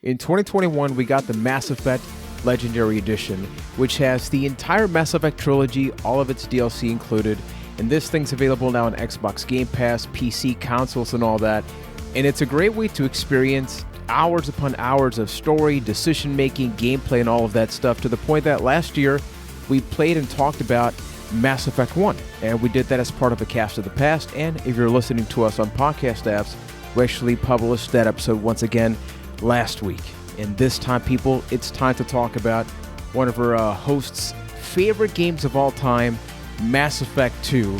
In 2021, we got the Mass Effect Legendary Edition, which has the entire Mass Effect trilogy, all of its DLC included, and this thing's available now on Xbox Game Pass, PC, consoles, and all that. And it's a great way to experience hours upon hours of story, decision-making, gameplay, and all of that stuff, to the point that last year we played and talked about Mass Effect 1, and we did that as part of a Cast of the Past. And if you're listening to us on podcast apps, we actually published that episode once again last week. And this time, people, it's time to talk about one of our hosts' favorite games of all time, Mass Effect 2.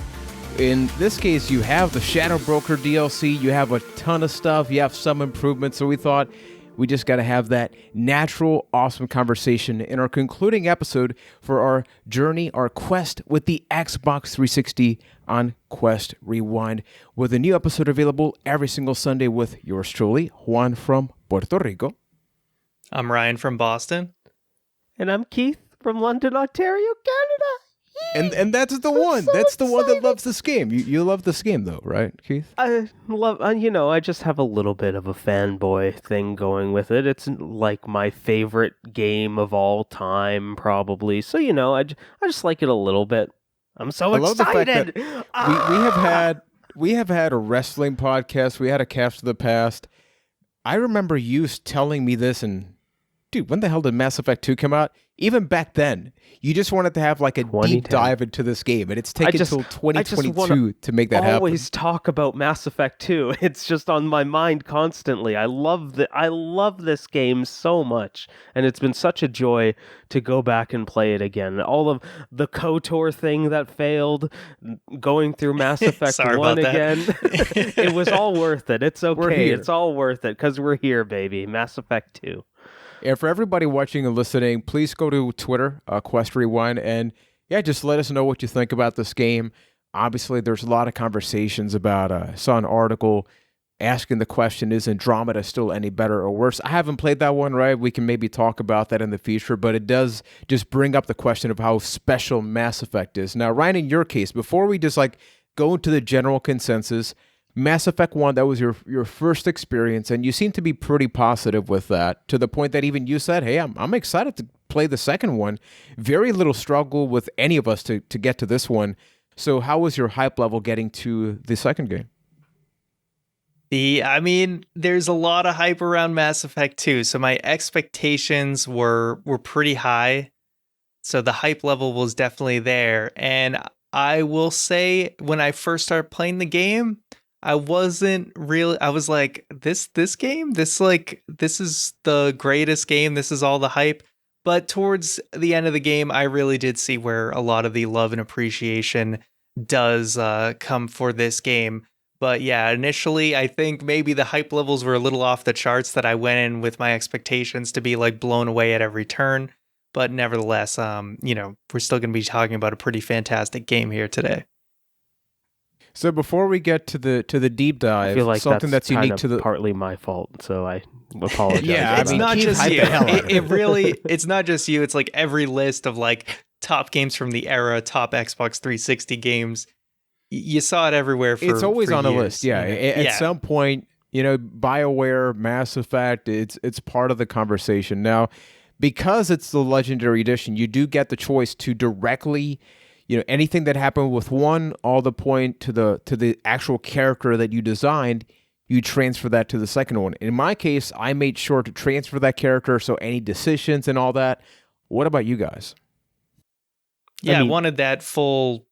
In this case, you have the Shadow Broker DLC, you have a ton of stuff, you have some improvements, so we thought we just got to have that natural, awesome conversation in our concluding episode for our journey, our quest with the Xbox 360 on Quest Rewind, with a new episode available every single Sunday with yours truly, Juan from Puerto Rico. I'm Ryan from Boston. And I'm Keith from London, Ontario, Canada. And that's the one. So that's the one that excited. loves this game. You love this game, though, right, Keith? I love, I just have a little bit of a fanboy thing going with it. It's like my favorite game of all time, probably. So, I just like it a little bit. I'm so I love excited. the fact that we have had a wrestling podcast. We had a Cast of the Past. I remember you telling me this, and dude, when the hell did Mass Effect 2 come out? Even back then, you just wanted to have like a deep dive into this game, and it's taken until 2022 to make that happen. I always talk about Mass Effect 2. It's just on my mind constantly. I love this game so much, and it's been such a joy to go back and play it again. All of the KOTOR thing that failed, going through Mass Effect 1 again, it was all worth it. It's okay. It's all worth it because we're here, baby. Mass Effect 2. And for everybody watching and listening, please go to Twitter, Quest Rewind, and just let us know what you think about this game. Obviously, there's a lot of conversations about, I saw an article asking the question, is Andromeda still any better or worse? I haven't played that one, right? We can maybe talk about that in the future, but it does just bring up the question of how special Mass Effect is. Now, Ryan, in your case, before we just go into the general consensus, Mass Effect 1, that was your first experience, and you seem to be pretty positive with that, to the point that even you said, hey, I'm excited to play the second one. Very little struggle with any of us to get to this one. So how was your hype level getting to the second game? There's a lot of hype around Mass Effect 2, so my expectations were pretty high. So the hype level was definitely there. And I will say, when I first started playing the game, I was like, this game? This is the greatest game. This is all the hype. But towards the end of the game, I really did see where a lot of the love and appreciation does come for this game. But yeah, initially, I think maybe the hype levels were a little off the charts, that I went in with my expectations to be blown away at every turn. But nevertheless, we're still going to be talking about a pretty fantastic game here today. So before we get to the deep dive, I feel like something that's unique to the partly my fault, so I apologize. Yeah, it's not just you. It's not just you. It's like every list of top games from the era, top Xbox 360 games. You saw it everywhere. It's always on years. a list. Yeah, at some point, BioWare, Mass Effect, it's part of the conversation now, because it's the Legendary Edition. You do get the choice to directly, anything that happened with one, all the point to the actual character that you designed, you transfer that to the second one. In my case, I made sure to transfer that character, so any decisions and all that. What about you guys? Yeah, I wanted that full,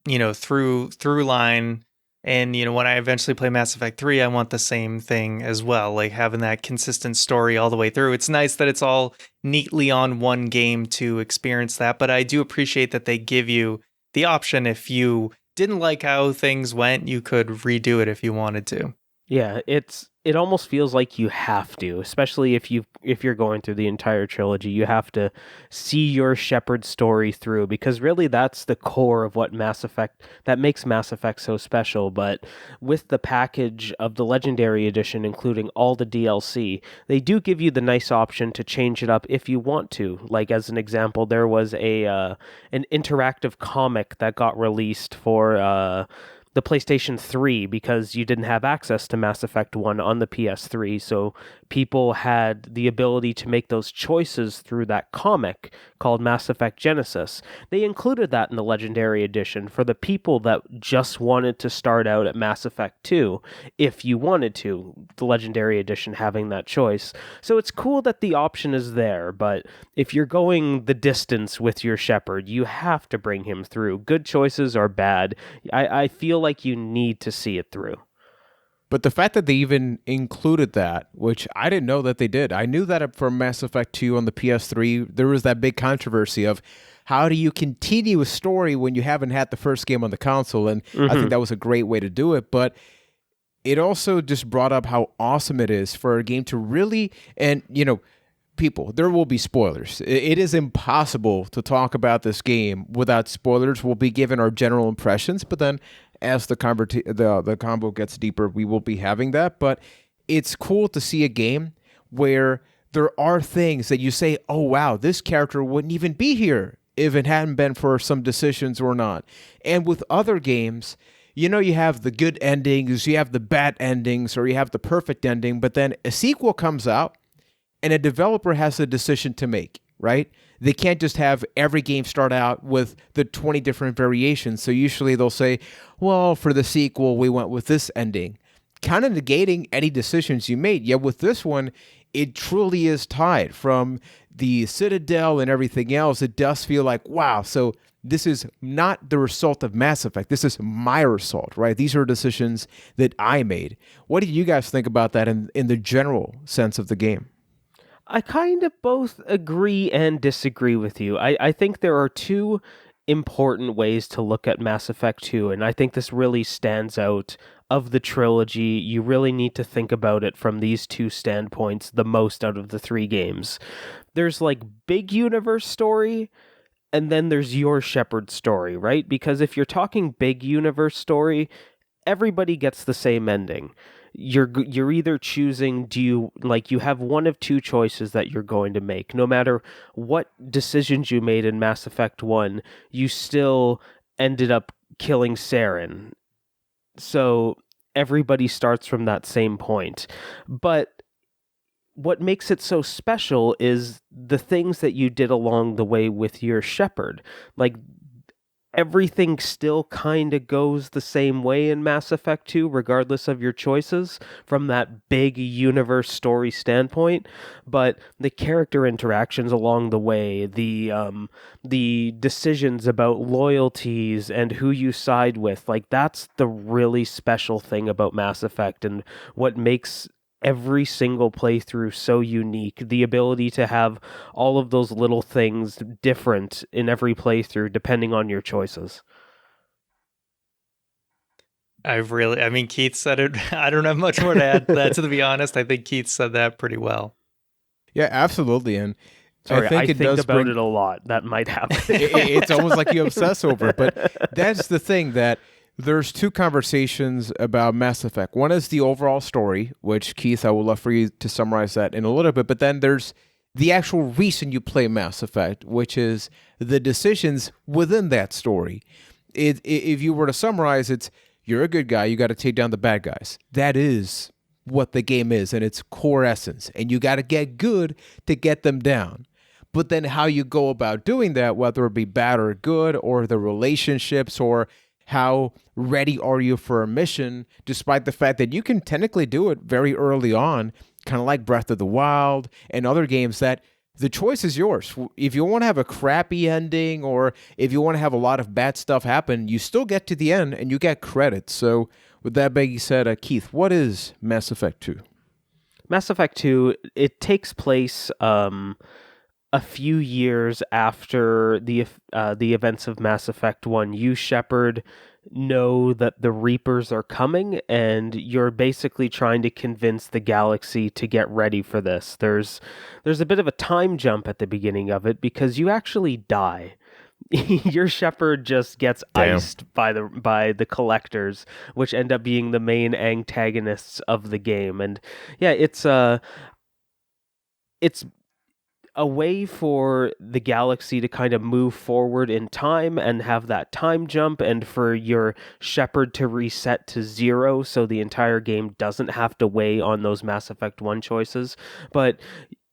through line. And, when I eventually play Mass Effect 3, I want the same thing as well, having that consistent story all the way through. It's nice that it's all neatly on one game to experience that, but I do appreciate that they give you the option. If you didn't like how things went, you could redo it if you wanted to. Yeah, it almost feels like you have to, especially if you're going through the entire trilogy. You have to see your Shepard story through, because really that's the core of what makes Mass Effect so special. But with the package of the Legendary Edition, including all the DLC, they do give you the nice option to change it up if you want to. Like, as an example, there was an interactive comic that got released for the PlayStation 3 because you didn't have access to Mass Effect 1 on the PS3, so people had the ability to make those choices through that comic called Mass Effect Genesis. They included that in the Legendary Edition for the people that just wanted to start out at Mass Effect 2, if you wanted to, the Legendary Edition having that choice. So it's cool that the option is there, but if you're going the distance with your Shepard, you have to bring him through. Good choices are bad. I feel like you need to see it through. But the fact that they even included that, which I didn't know that they did. I knew that for Mass Effect 2 on the PS3, there was that big controversy of how do you continue a story when you haven't had the first game on the console? And I think that was a great way to do it. But it also just brought up how awesome it is for a game to really, and, you know, people, there will be spoilers. It is impossible to talk about this game without spoilers. We'll be given our general impressions, but then as the combo gets deeper, we will be having that. But it's cool to see a game where there are things that you say, oh, wow, this character wouldn't even be here if it hadn't been for some decisions or not. And with other games, you know, you have the good endings, you have the bad endings, or you have the perfect ending, but then a sequel comes out and a developer has a decision to make, right? They can't just have every game start out with the 20 different variations. So usually they'll say, well, for the sequel, we went with this ending, kind of negating any decisions you made. Yet with this one, it truly is tied from the Citadel and everything else. It does feel like, wow, so this is not the result of Mass Effect. This is my result, right? These are decisions that I made. What do you guys think about that in the general sense of the game? I kind of both agree and disagree with you. I think there are two important ways to look at Mass Effect 2, and I think this really stands out of the trilogy. You really need to think about it from these two standpoints the most out of the three games. There's like big universe story, and then there's your Shepard story, right? Because if you're talking big universe story, everybody gets the same ending. You're either choosing, you have one of two choices that you're going to make. No matter what decisions you made in Mass Effect 1, you still ended up killing Saren. So everybody starts from that same point. But what makes it so special is the things that you did along the way with your Shepard. Like, everything still kind of goes the same way in Mass Effect 2, regardless of your choices, from that big universe story standpoint. But the character interactions along the way, the decisions about loyalties and who you side with, like, that's the really special thing about Mass Effect and what makes every single playthrough so unique. The ability to have all of those little things different in every playthrough depending on your choices. Keith said it. I don't have much more to add to that, to be honest. I think Keith said that pretty well. Yeah, absolutely. And sorry, I think does about it a lot. That might happen. It's almost like you obsess over it. But that's the thing, that there's two conversations about Mass Effect. One is the overall story, which, Keith, I would love for you to summarize that in a little bit. But then there's the actual reason you play Mass Effect, which is the decisions within that story. If you were to summarize, it's you're a good guy, you got to take down the bad guys. That is what the game is in its core essence. And you got to get good to get them down. But then how you go about doing that, whether it be bad or good, or the relationships, or how ready are you for a mission, despite the fact that you can technically do it very early on, kind of like Breath of the Wild and other games, that the choice is yours. If you want to have a crappy ending, or if you want to have a lot of bad stuff happen, you still get to the end and you get credit. So with that being said, Keith, what is Mass Effect 2? Mass Effect 2, it takes place a few years after the events of Mass Effect 1. You, Shepard, know that the Reapers are coming, and you're basically trying to convince the galaxy to get ready for this. There's a bit of a time jump at the beginning of it, because you actually die. Your Shepard just gets iced by the collectors, which end up being the main antagonists of the game. And yeah, it's a way for the galaxy to kind of move forward in time and have that time jump, and for your shepherd to reset to 0 so the entire game doesn't have to weigh on those Mass Effect 1 choices. But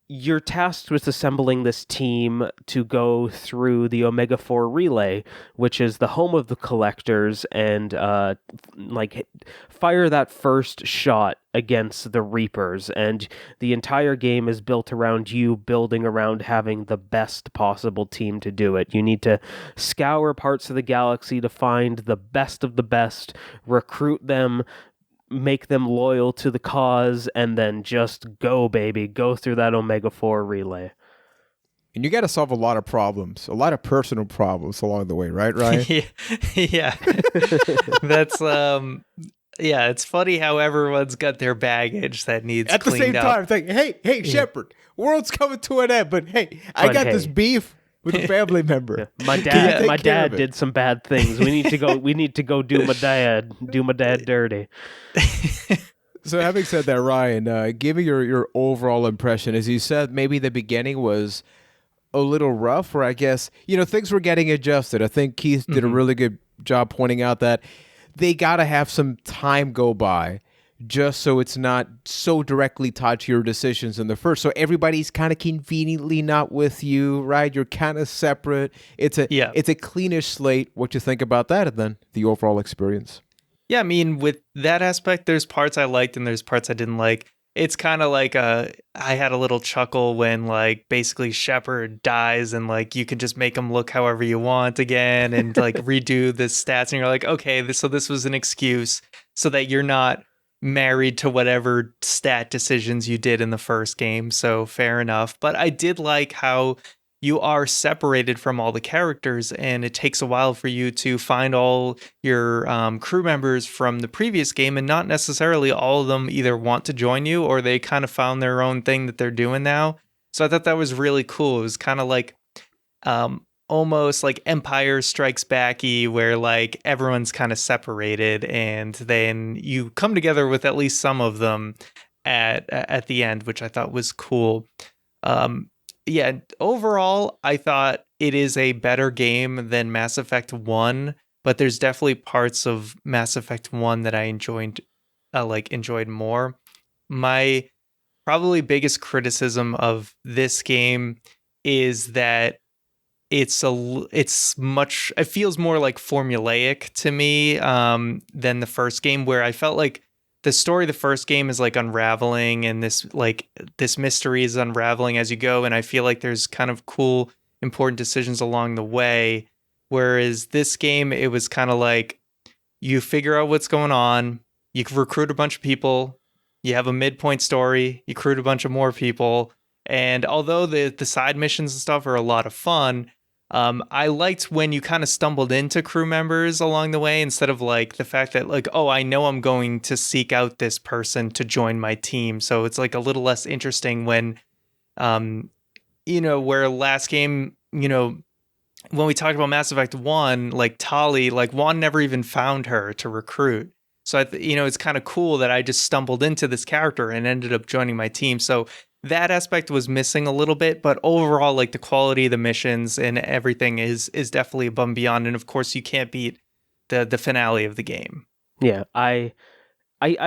you're tasked with assembling this team to go through the Omega 4 relay, which is the home of the collectors, and fire that first shot against the Reapers. And the entire game is built around you building around having the best possible team to do it. You need to scour parts of the galaxy to find the best of the best, recruit them, make them loyal to the cause, and then just go, baby. Go through that Omega 4 relay. And you got to solve a lot of problems, a lot of personal problems along the way, right, Ryan? Yeah. That's, it's funny how everyone's got their baggage that needs At the cleaned same up. time, think, hey, Shepard, world's coming to an end, but hey, I got this beef with a family member. Yeah. My dad did some bad things. We need to go do my dad dirty. So having said that, Ryan, give me your overall impression. As you said, maybe the beginning was a little rough, or I guess, things were getting adjusted. I think Keith did a really good job pointing out that they got to have some time go by just so it's not so directly tied to your decisions in the first. So everybody's kind of conveniently not with you, right? You're kind of separate. It's a cleanish slate. What you think about that, and then the overall experience? Yeah, I mean, with that aspect, there's parts I liked and there's parts I didn't like. It's kind of like I had a little chuckle when basically Shepard dies and you can just make him look however you want again and redo the stats, and you're like, okay, this was an excuse so that you're not married to whatever stat decisions you did in the first game. So fair enough. But I did like how you are separated from all the characters, and it takes a while for you to find all your crew members from the previous game, and not necessarily all of them either want to join you or they kind of found their own thing that they're doing now. So I thought that was really cool. It was kind of almost like Empire Strikes Back-y, where everyone's kind of separated, and then you come together with at least some of them at the end, which I thought was cool. Overall, I thought it is a better game than Mass Effect 1, but there's definitely parts of Mass Effect 1 that I enjoyed more. My probably biggest criticism of this game is that it feels more like formulaic to me than the first game, where I felt like the story of the first game is unraveling, and this mystery is unraveling as you go, and I feel like there's kind of cool, important decisions along the way. Whereas this game, it was kind of you figure out what's going on, you recruit a bunch of people, you have a midpoint story, you recruit a bunch of more people, and although the side missions and stuff are a lot of fun, I liked when you kind of stumbled into crew members along the way, instead of the fact that I know I'm going to seek out this person to join my team. So it's a little less interesting when, where last game, when we talked about Mass Effect 1, Tali, Juan never even found her to recruit. So, it's kind of cool that I just stumbled into this character and ended up joining my team. So that aspect was missing a little bit, but overall, the quality of the missions and everything is definitely above and beyond. And of course, you can't beat the finale of the game. Yeah, I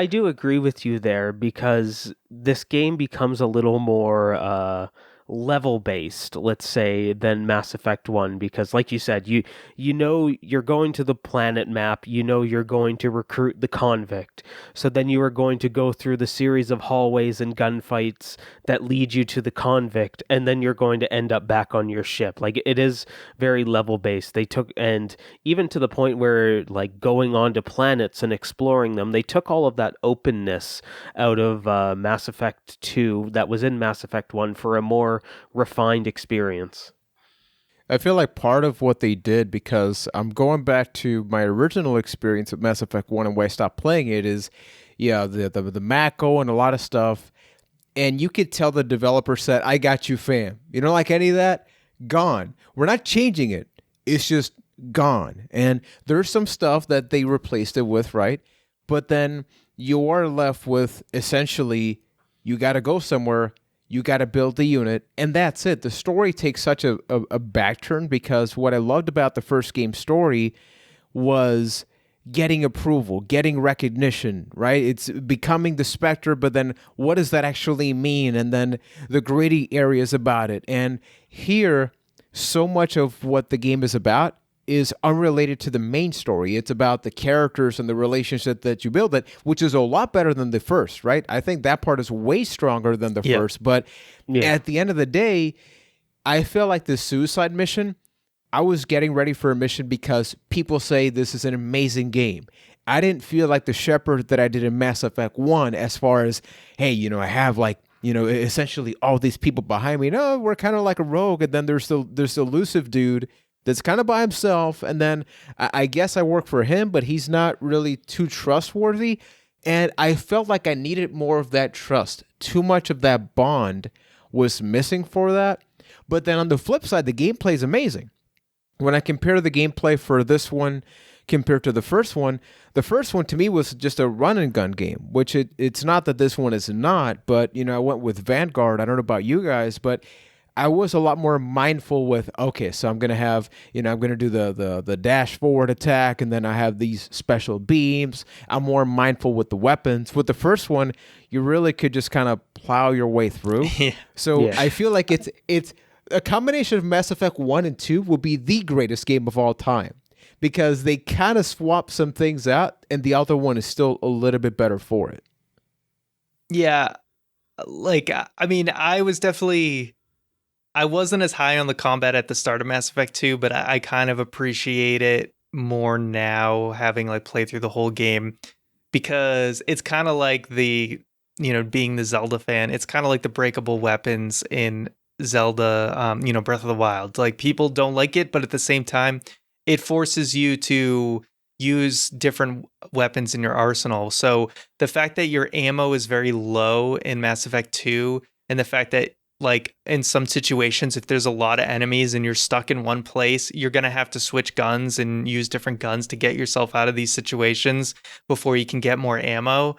do agree with you there, because this game becomes a little more level based, let's say, than Mass Effect 1, because like you said, you know you're going to the planet map, you're going to recruit the convict, so then you are going to go through the series of hallways and gunfights that lead you to the convict, and then you're going to end up back on your ship. It is very level based. And even to the point where going on to planets and exploring them, they took all of that openness out of Mass Effect 2 that was in Mass Effect 1 for a more refined experience. I feel like part of what they did, because I'm going back to my original experience with Mass Effect 1 and why I stopped playing it, is the Mako and a lot of stuff, and you could tell the developer said, I got you, fam. You don't like any of that? Gone. We're not changing it. It's just gone. And there's some stuff that they replaced it with, right? But then you are left with, essentially, you got to go somewhere. You got to build the unit, and that's it. The story takes such a back turn because what I loved about the first game story was getting approval, getting recognition, right? It's becoming the Spectre, but then what does that actually mean? And then the gritty areas about it. And here, so much of what the game is about is unrelated to the main story. It's about the characters and the relationship that you build it, which is a lot better than the first, right? I think that part is way stronger than the first. But at the end of the day, I feel like the suicide mission, I was getting ready for a mission because people say this is an amazing game. I didn't feel like the shepherd that I did in Mass Effect 1 as far as, hey, I have like, essentially all these people behind me. No, we're kind of like a rogue. And then there's the elusive dude that's kind of by himself. And then I guess I work for him, but he's not really too trustworthy. And I felt like I needed more of that trust. Too much of that bond was missing for that. But then on the flip side, the gameplay is amazing. When I compare the gameplay for this one compared to the first one to me was just a run and gun game, which it's not that this one is not, but I went with Vanguard. I don't know about you guys, but I was a lot more mindful with, okay, so I'm going to have, I'm going to do the dash forward attack, and then I have these special beams. I'm more mindful with the weapons. With the first one, you really could just kind of plow your way through. I feel like it's a combination of Mass Effect 1 and 2 will be the greatest game of all time because they kind of swap some things out and the other one is still a little bit better for it. Yeah. Like, I mean, I wasn't as high on the combat at the start of Mass Effect 2, but I kind of appreciate it more now having like played through the whole game because it's kind of like being the Zelda fan, it's kind of like the breakable weapons in Zelda, Breath of the Wild. Like people don't like it, but at the same time, it forces you to use different weapons in your arsenal. So the fact that your ammo is very low in Mass Effect 2, and the fact that like in some situations, if there's a lot of enemies and you're stuck in one place, you're going to have to switch guns and use different guns to get yourself out of these situations before you can get more ammo.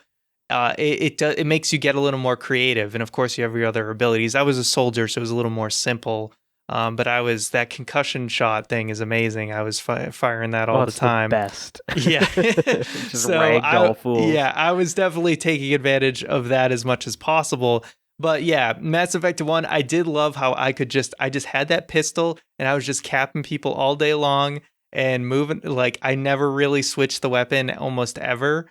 It makes you get a little more creative, and of course you have your other abilities. I was a soldier, so it was a little more simple. But that concussion shot thing is amazing. I was firing that all the time. The best. Yeah, just ragdoll fools. Yeah, I was definitely taking advantage of that as much as possible. But yeah, Mass Effect 1, I did love how I just had that pistol and I was just capping people all day long and moving. Like I never really switched the weapon almost ever,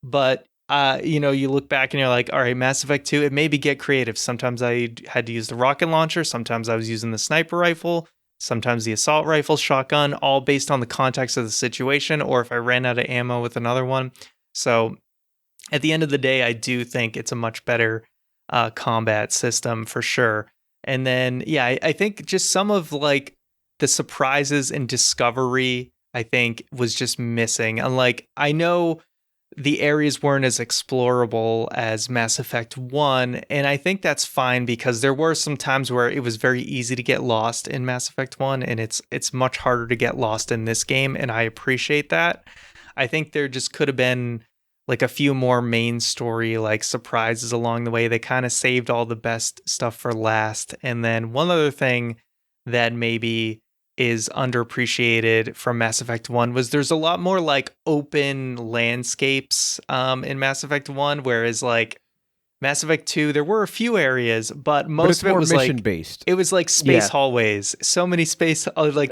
but. You look back and you're like, all right, Mass Effect 2, it maybe get creative. Sometimes I had to use the rocket launcher. Sometimes I was using the sniper rifle. Sometimes the assault rifle, shotgun, all based on the context of the situation, or if I ran out of ammo with another one. So at the end of the day, I do think it's a much better combat system for sure. And then, yeah, I think just some of like the surprises and discovery, I think was just missing. And like, I know the areas weren't as explorable as Mass Effect 1, and I think that's fine because there were some times where it was very easy to get lost in Mass Effect 1, and it's much harder to get lost in this game, and I appreciate that. I think there just could have been like a few more main story like surprises along the way. They kind of saved all the best stuff for last. And then one other thing that maybe is underappreciated from Mass Effect 1 was there's a lot more like open landscapes in Mass Effect 1, whereas like Mass Effect 2 there were a few areas, but most of it was mission like based. It was like space hallways. So many space hallway.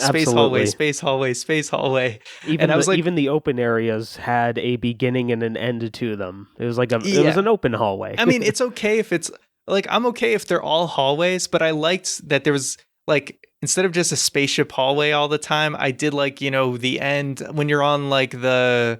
Even the open areas had a beginning and an end to them. It was like it was an open hallway. I mean, it's okay if it's like I'm okay if they're all hallways, but I liked that there was like instead of just a spaceship hallway all the time, I did like, the end when you're on like the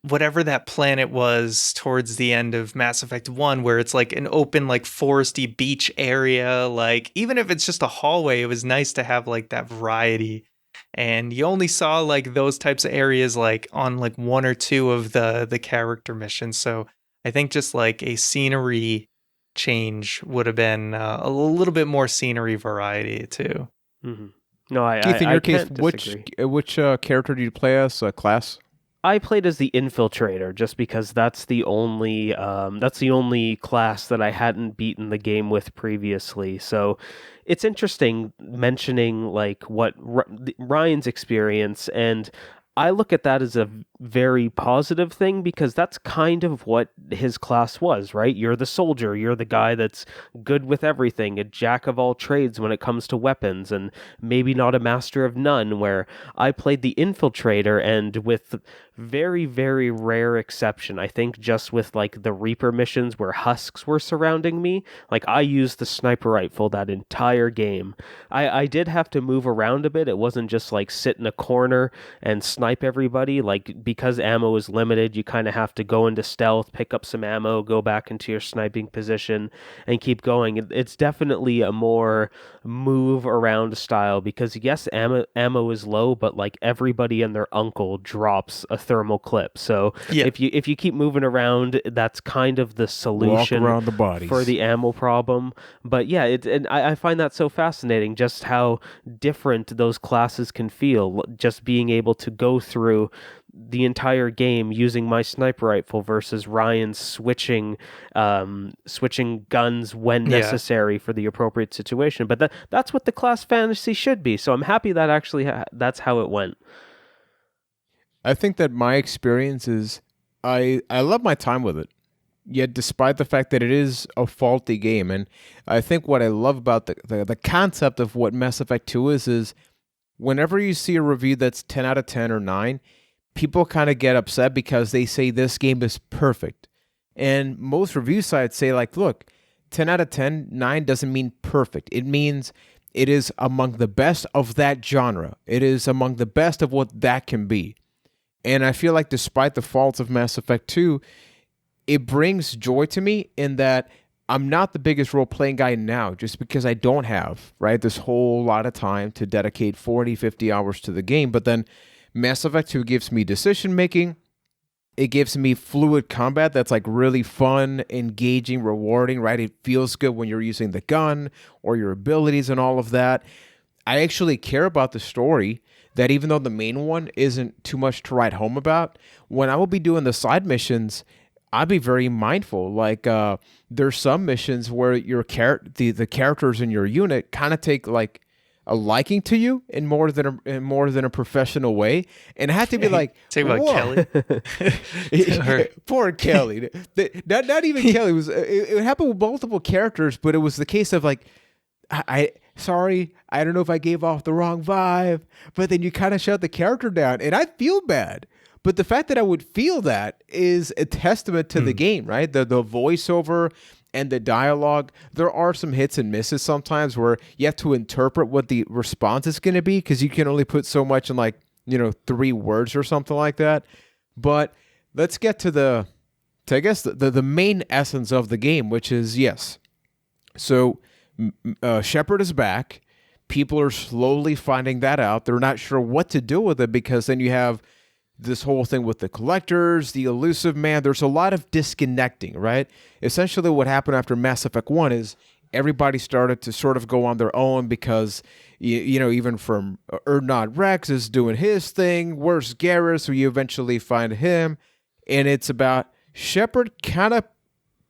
whatever that planet was towards the end of Mass Effect 1, where it's like an open, like foresty beach area. Like, even if it's just a hallway, it was nice to have like that variety. And you only saw like those types of areas like on like one or two of the character missions. So I think just like a scenery change would have been a little bit more scenery variety too. Mm-hmm. No, Keith, in your case, can't disagree. which character do you play as? Class? I played as the infiltrator just because that's the only class that I hadn't beaten the game with previously. So it's interesting mentioning like what Ryan's experience, and I look at that as a very positive thing because that's kind of what his class was, right? You're the soldier, you're the guy that's good with everything, a jack of all trades when it comes to weapons, and maybe not a master of none, where I played the infiltrator, and with very, very rare exception, I think just with like the Reaper missions where husks were surrounding me, like I used the sniper rifle that entire game. I did have to move around a bit. It wasn't just like sit in a corner and snipe everybody. Like, because ammo is limited, you kind of have to go into stealth, pick up some ammo, go back into your sniping position, and keep going. It's definitely a more move around style because yes, ammo is low, but like everybody and their uncle drops a thermal clip. So if you keep moving around, that's kind of the solution Walk around the bodies for the ammo problem. But yeah, and I find that so fascinating, just how different those classes can feel. Just being able to go through the entire game using my sniper rifle versus Ryan switching guns when necessary for the appropriate situation. But that's what the class fantasy should be. So I'm happy that actually that's how it went. I think that my experience is I love my time with it. Yet despite the fact that it is a faulty game, and I think what I love about the concept of what Mass Effect 2 is whenever you see a review that's 10 out of 10 or 9, people kind of get upset because they say this game is perfect. And most review sites say like, look, 10 out of 10, 9 doesn't mean perfect. It means it is among the best of that genre. It is among the best of what that can be. And I feel like despite the faults of Mass Effect 2, it brings joy to me in that I'm not the biggest role-playing guy now just because I don't have, right, this whole lot of time to dedicate 40, 50 hours to the game. But then Mass Effect 2 gives me decision-making. It gives me fluid combat that's like really fun, engaging, rewarding, right? It feels good when you're using the gun or your abilities and all of that. I actually care about the story, that even though the main one isn't too much to write home about, when I will be doing the side missions, I'd be very mindful. Like there's some missions where your the characters in your unit kind of take like a liking to you in more than a professional way, and I had to be like, talk about Kelly. Poor Kelly. Not even Kelly. It happened with multiple characters, but it was the case of like, sorry, I don't know if I gave off the wrong vibe, but then you kind of shut the character down, and I feel bad. But the fact that I would feel that is a testament to the game, right? The voiceover and the dialogue. There are some hits and misses sometimes where you have to interpret what the response is going to be because you can only put so much in 3 words or something like that. But let's get to I guess the main essence of the game, which is yes. So Shepard is back. People are slowly finding that out. They're not sure what to do with it because then you have this whole thing with the collectors, the elusive man. There's a lot of disconnecting, right? Essentially what happened after Mass Effect 1 is everybody started to sort of go on their own because, even from Ernod Rex is doing his thing. Where's Garrus? So you eventually find him. And it's about Shepard kind of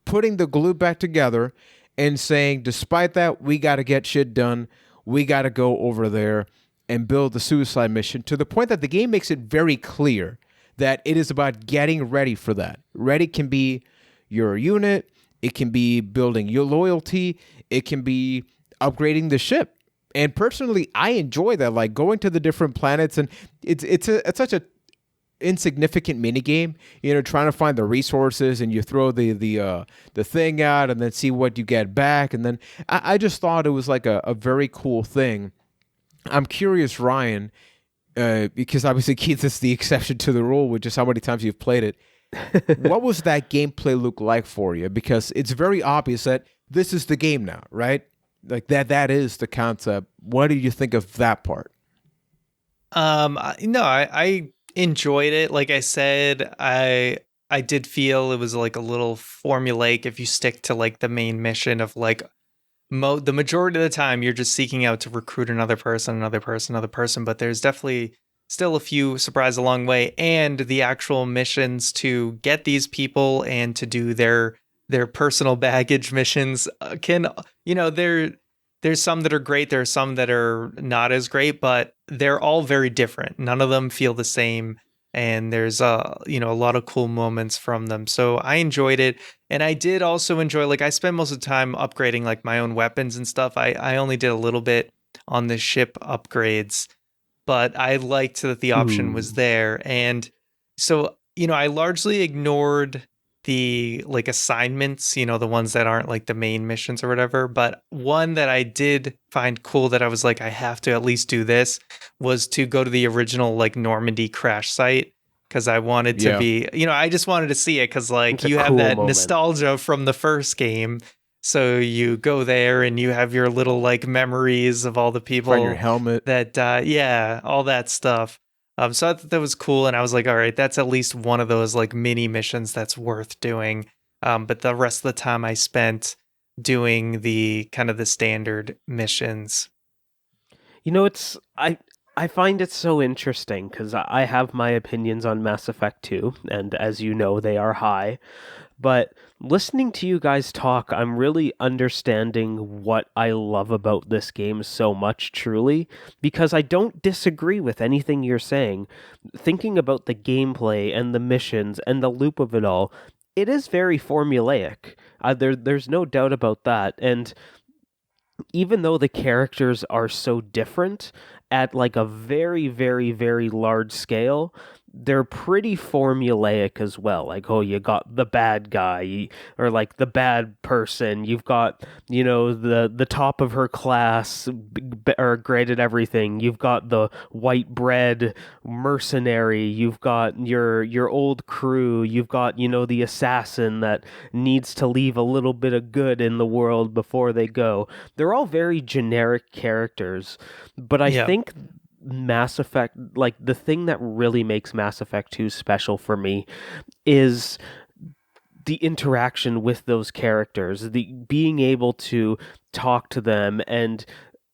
putting the glue back together and saying, despite that, we got to get shit done. We got to go over there and build the suicide mission, to the point that the game makes it very clear that it is about getting ready for that. Ready can be your unit, it can be building your loyalty, it can be upgrading the ship. And personally, I enjoy that, like going to the different planets, and it's such a insignificant mini game, trying to find the resources, and you throw the thing out and then see what you get back. And then I just thought it was like a very cool thing. I'm curious, Ryan, because obviously Keith is the exception to the rule, which is how many times you've played it. What was that gameplay look like for you? Because it's very obvious that this is the game now, right? Like that is the concept. What do you think of that part? I enjoyed it. Like I said, I did feel it was like a little formulaic if you stick to like the main mission of like the majority of the time you're just seeking out to recruit another person, but there's definitely still a few surprises along the way, and the actual missions to get these people and to do their personal baggage missions can, there's some that are great, there's some that are not as great, but they're all very different. None of them feel the same, and there's a lot of cool moments from them. So I enjoyed it, and I did also enjoy, like, I spent most of the time upgrading like my own weapons and stuff. I only did a little bit on the ship upgrades, but I liked that the option was there. And so, I largely ignored the like assignments, the ones that aren't like the main missions or whatever. But one that I did find cool that I was like, I have to at least do this, was to go to the original like Normandy crash site. Cause I wanted to be, I just wanted to see it. Cause like you have that nostalgia from the first game. So you go there and you have your little like memories of all the people. Find your helmet. That, all that stuff. So I thought that was cool. And I was like, all right, that's at least one of those like mini missions that's worth doing. But the rest of the time I spent doing the kind of the standard missions. I find it so interesting because I have my opinions on Mass Effect 2, and as you know, they are high. But listening to you guys talk, I'm really understanding what I love about this game so much, truly, because I don't disagree with anything you're saying. Thinking about the gameplay and the missions and the loop of it all, it is very formulaic. There's no doubt about that. And even though the characters are so different at like a very, very, very large scale, they're pretty formulaic as well. Like, oh, you got the bad guy, or like the bad person. You've got, the top of her class or graded everything. You've got the white bread mercenary. You've got your old crew. You've got, the assassin that needs to leave a little bit of good in the world before they go. They're all very generic characters, but I think Mass Effect, like the thing that really makes Mass Effect 2 special for me is the interaction with those characters, the being able to talk to them and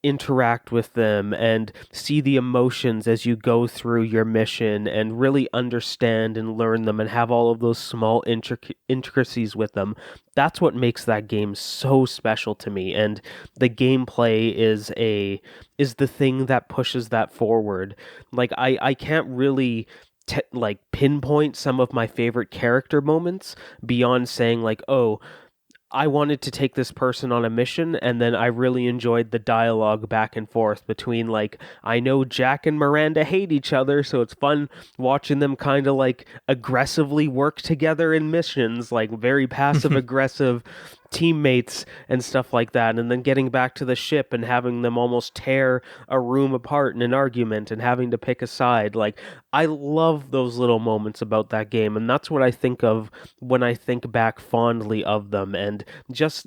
interact with them and see the emotions as you go through your mission and really understand and learn them and have all of those small intricacies with them. That's what makes that game so special to me, and the gameplay is the thing that pushes that forward. Like I can't really pinpoint some of my favorite character moments beyond saying like, oh, I wanted to take this person on a mission, and then I really enjoyed the dialogue back and forth between, like, I know Jack and Miranda hate each other, so it's fun watching them kind of, like, aggressively work together in missions, like, very passive-aggressive teammates and stuff like that, and then getting back to the ship and having them almost tear a room apart in an argument and having to pick a side. Like, I love those little moments about that game, and that's what I think of when I think back fondly of them, and just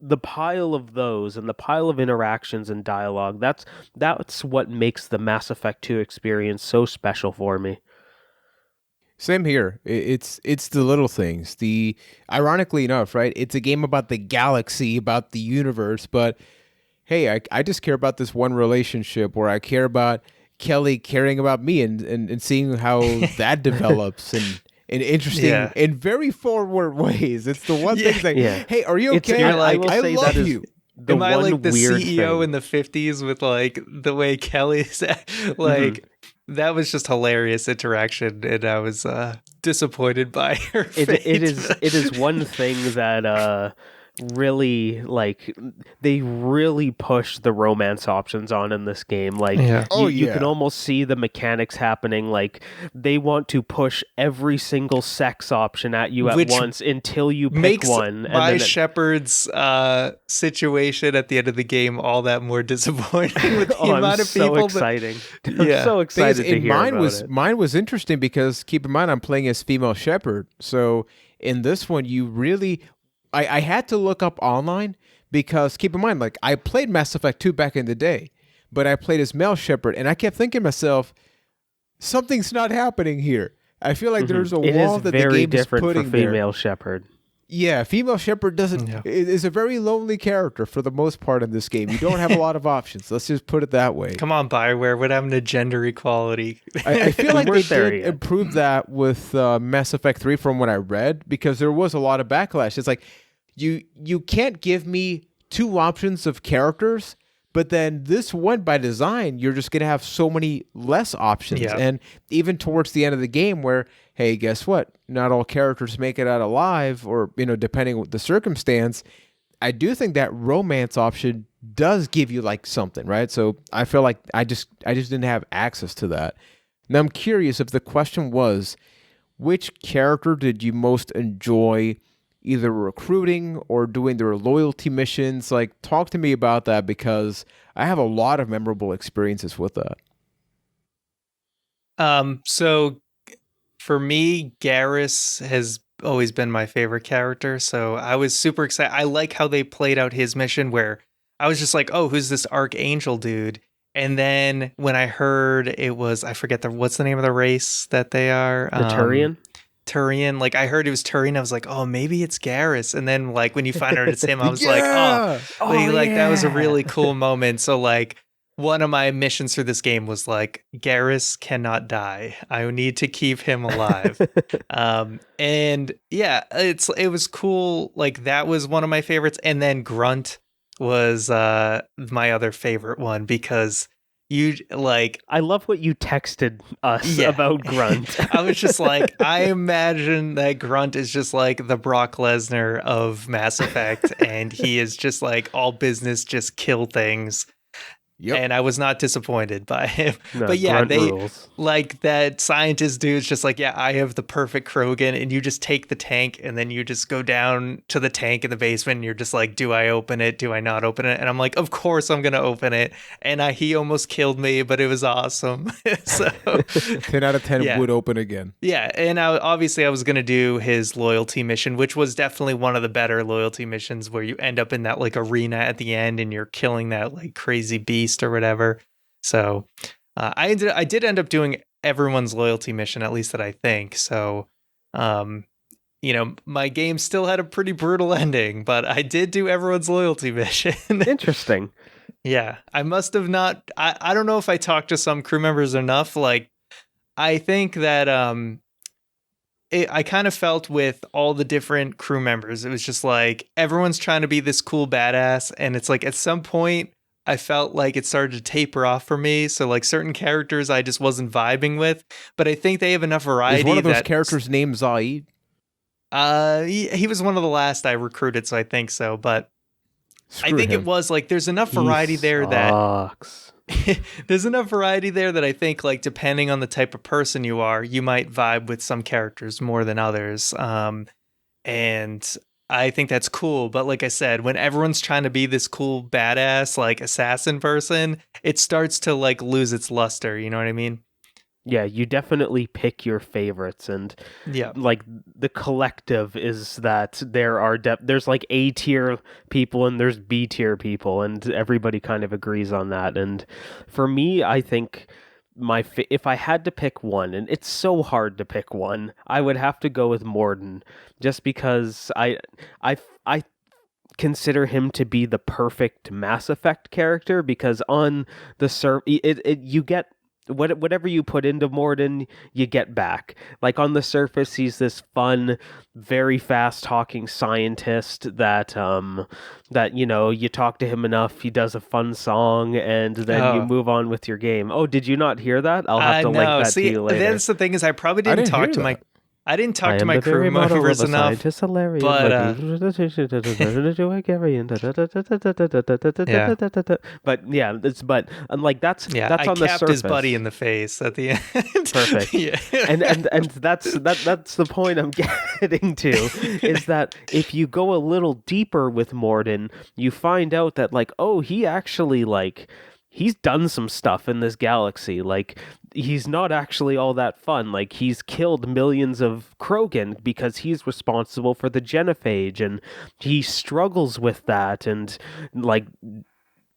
the pile of those and the pile of interactions and dialogue, that's what makes the Mass Effect 2 experience so special for me. Same here. It's the little things. Ironically enough, right? It's a game about the galaxy, about the universe, but hey, I just care about this one relationship, where I care about Kelly caring about me and seeing how that develops in interesting and very forward ways. It's the one thing like, hey, are you okay? I love you. Am I like the CEO in the 50s with like the way Kelly's like that was just hilarious interaction, and I was disappointed by her fate. It is one thing that really, like, they really push the romance options on in this game. Like, you can almost see the mechanics happening. Like, they want to push every single sex option at you at once until you pick one. And my Shepard's situation at the end of the game all that more disappointing with the amount of people. I'm so excited to hear about it. Mine was interesting because, keep in mind, I'm playing as female Shepard. So in this one, you really... I had to look up online because, keep in mind, like, I played Mass Effect 2 back in the day, but I played as male Shepard, and I kept thinking to myself, something's not happening here. I feel like there's a wall that the game is putting there. It is very different for female Shepard. Yeah, female shepherd is a very lonely character for the most part in this game. You don't have a lot of options. Let's just put it that way. Come on, BioWare, what happened to gender equality? I feel like they did yet. improve that with Mass Effect 3 from what I read, because there was a lot of backlash. It's like, you can't give me two options of characters, but then this one, by design, you're just going to have so many less options. Yeah. And even towards the end of the game where, hey, guess what? Not all characters make it out alive, or, depending on the circumstance, I do think that romance option does give you like something, right? So I feel like I just didn't have access to that. Now I'm curious if the question was, which character did you most enjoy either recruiting or doing their loyalty missions? Like, talk to me about that, because I have a lot of memorable experiences with that. So for me, Garrus has always been my favorite character. So I was super excited. I like how they played out his mission, where I was just like, oh, who's this Archangel dude? And then when I heard it was, I forget what's the name of the race that they are? The Turian? Turian. Like, I heard it was Turian. I was like, oh, maybe it's Garrus. And then like when you find out it's him, I was like, that was a really cool moment. So like, one of my missions for this game was like, Garrus cannot die. I need to keep him alive. And yeah, it was cool. Like, that was one of my favorites. And then Grunt was my other favorite one, because I love what you texted us about Grunt. I was just like, I imagine that Grunt is just like the Brock Lesnar of Mass Effect, and he is just like all business, just kill things. Yep. And I was not disappointed by him. No, but yeah, they rules. Like that scientist dude's just like, yeah, I have the perfect Krogan, and you just take the tank and then you just go down to the tank in the basement and you're just like, do I open it? Do I not open it? And I'm like, of course I'm going to open it. And he almost killed me, but it was awesome. So 10 out of 10 would open again. Yeah. And obviously I was going to do his loyalty mission, which was definitely one of the better loyalty missions, where you end up in that like arena at the end and you're killing that like crazy beast or whatever. So I did end up doing everyone's loyalty mission, at least that I think. So my game still had a pretty brutal ending, but I did do everyone's loyalty mission. Interesting. Yeah, I must have not. I don't know if I talked to some crew members enough. Like, I think that I kind of felt with all the different crew members, it was just like everyone's trying to be this cool badass, and it's like at some point I felt like it started to taper off for me. So like certain characters I just wasn't vibing with, but I think they have enough variety. Is one of those characters named Zaid? He was one of the last I recruited, so I think so. But I think it was like there's enough variety there that there's enough variety there that I think, like, depending on the type of person you are, you might vibe with some characters more than others. And I think that's cool. But like I said, when everyone's trying to be this cool badass like assassin person, it starts to like lose its luster. You know what I mean? Yeah, you definitely pick your favorites, and like the collective is that there are there's like A tier people and there's B tier people, and everybody kind of agrees on that. And for me, I think if I had to pick one, and it's so hard to pick one, I would have to go with Morden, just because I consider him to be the perfect Mass Effect character, because on the you get whatever you put into Morden, you get back. Like, on the surface, he's this fun, very fast talking scientist that you talk to him enough, he does a fun song, and then you move on with your game. Oh, did you not hear that? I'll have to link that to you later. That's the thing, is I probably didn't talk to my crew members enough. But yeah, that's I on the capped surface. His buddy in the face at the end. Perfect. Yeah. and that's the point I'm getting to, is that if you go a little deeper with Morden, you find out that like, oh, he actually like he's done some stuff in this galaxy. Like, he's not actually all that fun. Like, he's killed millions of Krogan because he's responsible for the genophage, and he struggles with that. And like,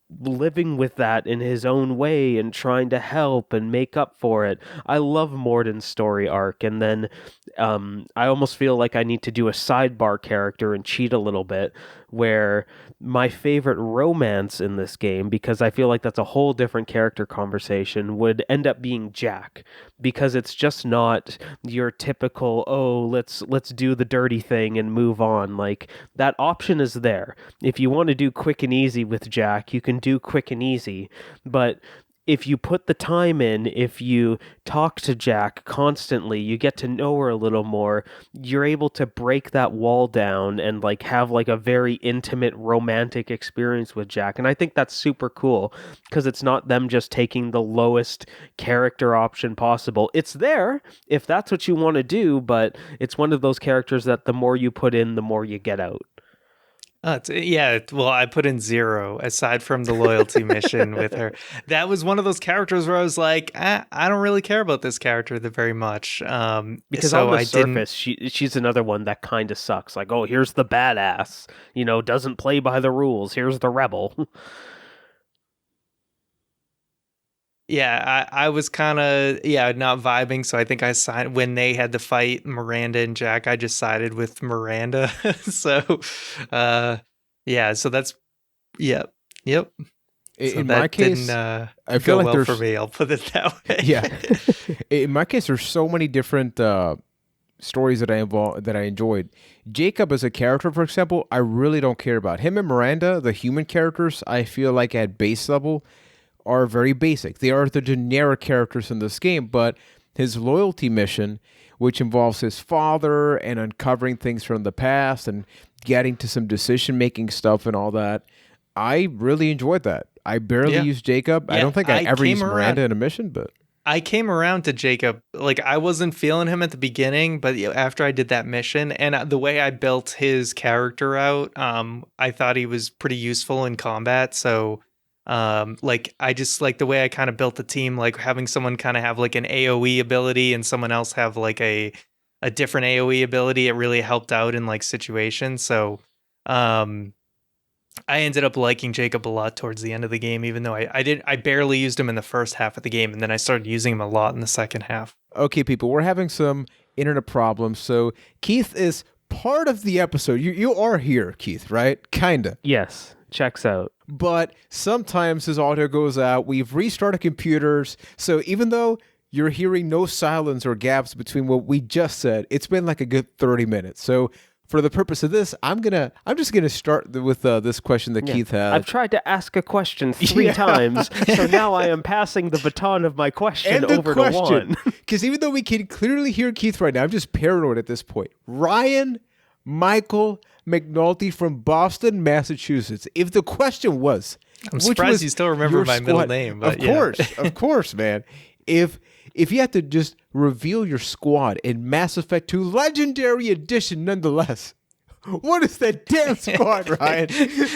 living with that in his own way and trying to help and make up for it. I love Morden's story arc, and then I almost feel like I need to do a sidebar character and cheat a little bit, where my favorite romance in this game, because I feel like that's a whole different character conversation, would end up being Jack, because it's just not your typical, oh, let's do the dirty thing and move on. Like, that option is there. If you want to do quick and easy with Jack, you can do quick and easy, but if you put the time in, if you talk to Jack constantly, you get to know her a little more, you're able to break that wall down and like have like a very intimate romantic experience with Jack. And I think that's super cool, because it's not them just taking the lowest character option possible. It's there if that's what you want to do, but it's one of those characters that the more you put in, the more you get out. Yeah, well, I put in 0 aside from the loyalty mission with her. That was one of those characters where I was like, I don't really care about this character very much. Because on the surface, she's another one that kind of sucks. Like, oh, here's the badass, doesn't play by the rules. Here's the rebel. Yeah, I was kind of, not vibing. So I think I signed when they had to fight Miranda and Jack. I just sided with Miranda. So, so that's, yep. In my case, I feel like for me. I'll put it that way. Yeah. In my case, there's so many different stories that I enjoyed. Jacob as a character, for example, I really don't care about. Him and Miranda, the human characters, I feel like at base level are very basic. They are the generic characters in this game, but his loyalty mission, which involves his father and uncovering things from the past and getting to some decision-making stuff and all that, I really enjoyed that. I barely used Jacob. I don't think I ever used Miranda in a mission, but I came around to Jacob. Like, I wasn't feeling him at the beginning, but after I did that mission and the way I built his character out, I thought he was pretty useful in combat. So I just like the way I kind of built the team, like having someone kind of have like an AoE ability and someone else have like a different AoE ability. It really helped out in like situations. So, I ended up liking Jacob a lot towards the end of the game, even though I barely used him in the first half of the game. And then I started using him a lot in the second half. Okay, people, we're having some internet problems. So Keith is part of the episode. You are here, Keith, right? Kinda. Yes. Checks out. But sometimes his audio goes out. We've restarted computers. So even though you're hearing no silence or gaps between what we just said, it's been like a good 30 minutes. So for the purpose of this, I'm just gonna start with this question that Keith had. I've tried to ask a question 3 times, so now I am passing the baton of my question over to Juan. Because even though we can clearly hear Keith right now, I'm just paranoid at this point. Ryan Michael McNulty from Boston, Massachusetts. If the question was, I'm surprised you still remember my middle name. But of course, man. If you had to just reveal your squad in Mass Effect 2 Legendary Edition, nonetheless, what is that damn squad, Ryan? This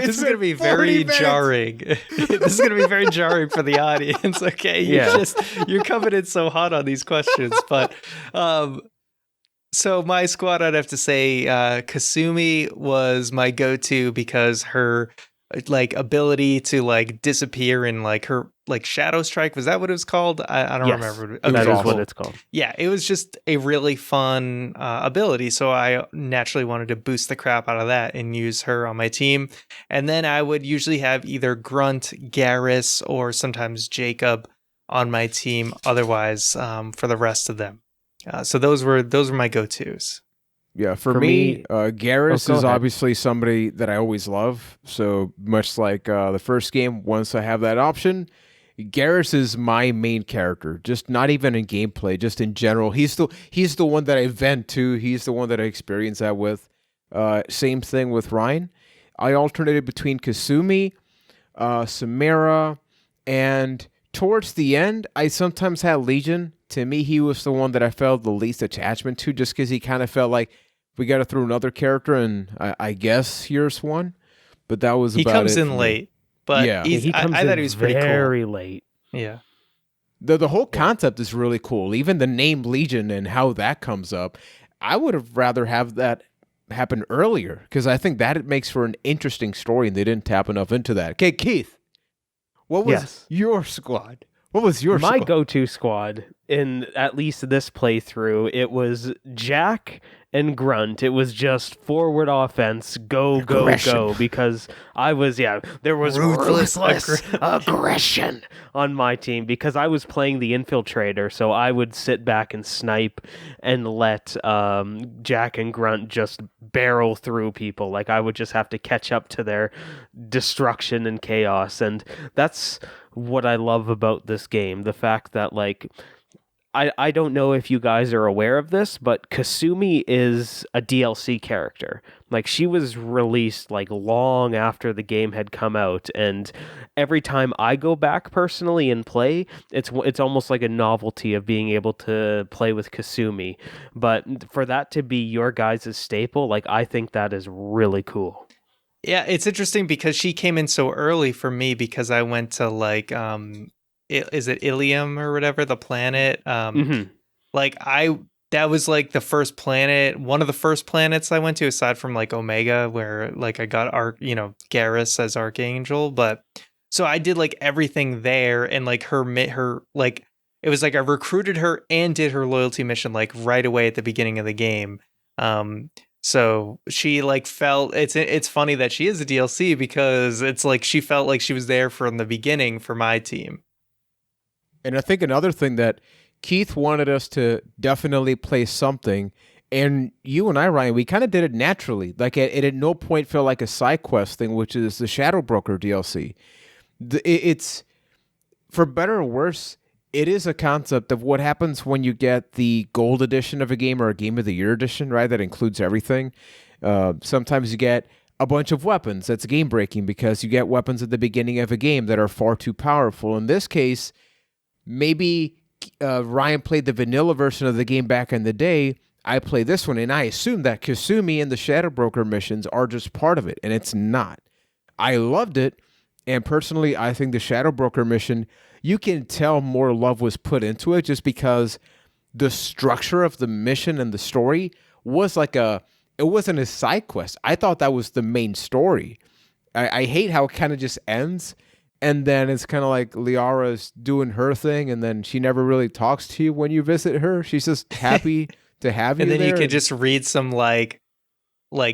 is going to be very jarring. This is going to be very jarring for the audience. Okay, you're coming in so hot on these questions, but. So my squad, I'd have to say Kasumi was my go-to because her like ability to like disappear in like her like Shadow Strike, was that what it was called? I don't remember. That is what it's called. Yeah, it was just a really fun ability, so I naturally wanted to boost the crap out of that and use her on my team. And then I would usually have either Grunt, Garrus, or sometimes Jacob on my team. Otherwise, for the rest of them. So those were my go-tos. Yeah, for me, Garrus is obviously somebody that I always love. So much like the first game, once I have that option, Garrus is my main character. Just not even in gameplay, just in general. He's the one that I vent to. He's the one that I experience that with. Same thing with Ryan. I alternated between Kasumi, Samara, and towards the end, I sometimes had Legion. To me, he was the one that I felt the least attachment to, just because he kind of felt like we got to throw another character, and I guess here's one. But that was about it. He comes in late, but yeah, I thought he was pretty cool. Very late. Yeah. The whole concept is really cool. Even the name Legion and how that comes up, I would have rather have that happen earlier, because I think that it makes for an interesting story, and they didn't tap enough into that. Okay, Keith, What was Yes. your squad? What was your My squad? go-to squad in at least this playthrough, it was Jack and Grunt. It was just forward offense, go, Aggression. go, because there was Ruthless ruthless aggression on my team because I was playing the infiltrator, so I would sit back and snipe and let Jack and Grunt just barrel through people. Like, I would just have to catch up to their destruction and chaos, and that's what I love about this game. The fact that, like, I don't know if you guys are aware of this, but Kasumi is a DLC character. Like, she was released like long after the game had come out, and every time I go back personally and play, it's almost like a novelty of being able to play with Kasumi. But for that to be your guys' staple, like, I think that is really cool. Yeah, it's interesting because she came in so early for me because I went to like is it Ilium or whatever, the planet? Like that was like the first planet, one of the first planets I went to aside from like Omega, where like I got Garrus as Archangel. But so I did like everything there, and like her like it was like I recruited her and did her loyalty mission like right away at the beginning of the game. So she like felt it's funny that she is a DLC because it's like she felt like she was there from the beginning for my team. And I think another thing that Keith wanted us to definitely play something, and you and I, Ryan, we kind of did it naturally. Like it at no point felt like a side quest thing, which is the Shadow Broker DLC. It's, for better or worse, it is a concept of what happens when you get the gold edition of a game or a Game of the Year edition, right? That includes everything. Sometimes you get a bunch of weapons. That's game breaking because you get weapons at the beginning of a game that are far too powerful. In this case, maybe Ryan played the vanilla version of the game back in the day. I play this one, and I assume that Kasumi and the Shadow Broker missions are just part of it, and it's not. I loved it, and personally, I think the Shadow Broker mission, you can tell more love was put into it just because the structure of the mission and the story was like it wasn't a side quest. I thought that was the main story. I hate how it kind of just ends, and then it's kind of like Liara's doing her thing, and then she never really talks to you when you visit her. She's just happy to have you And then there. you could just read some like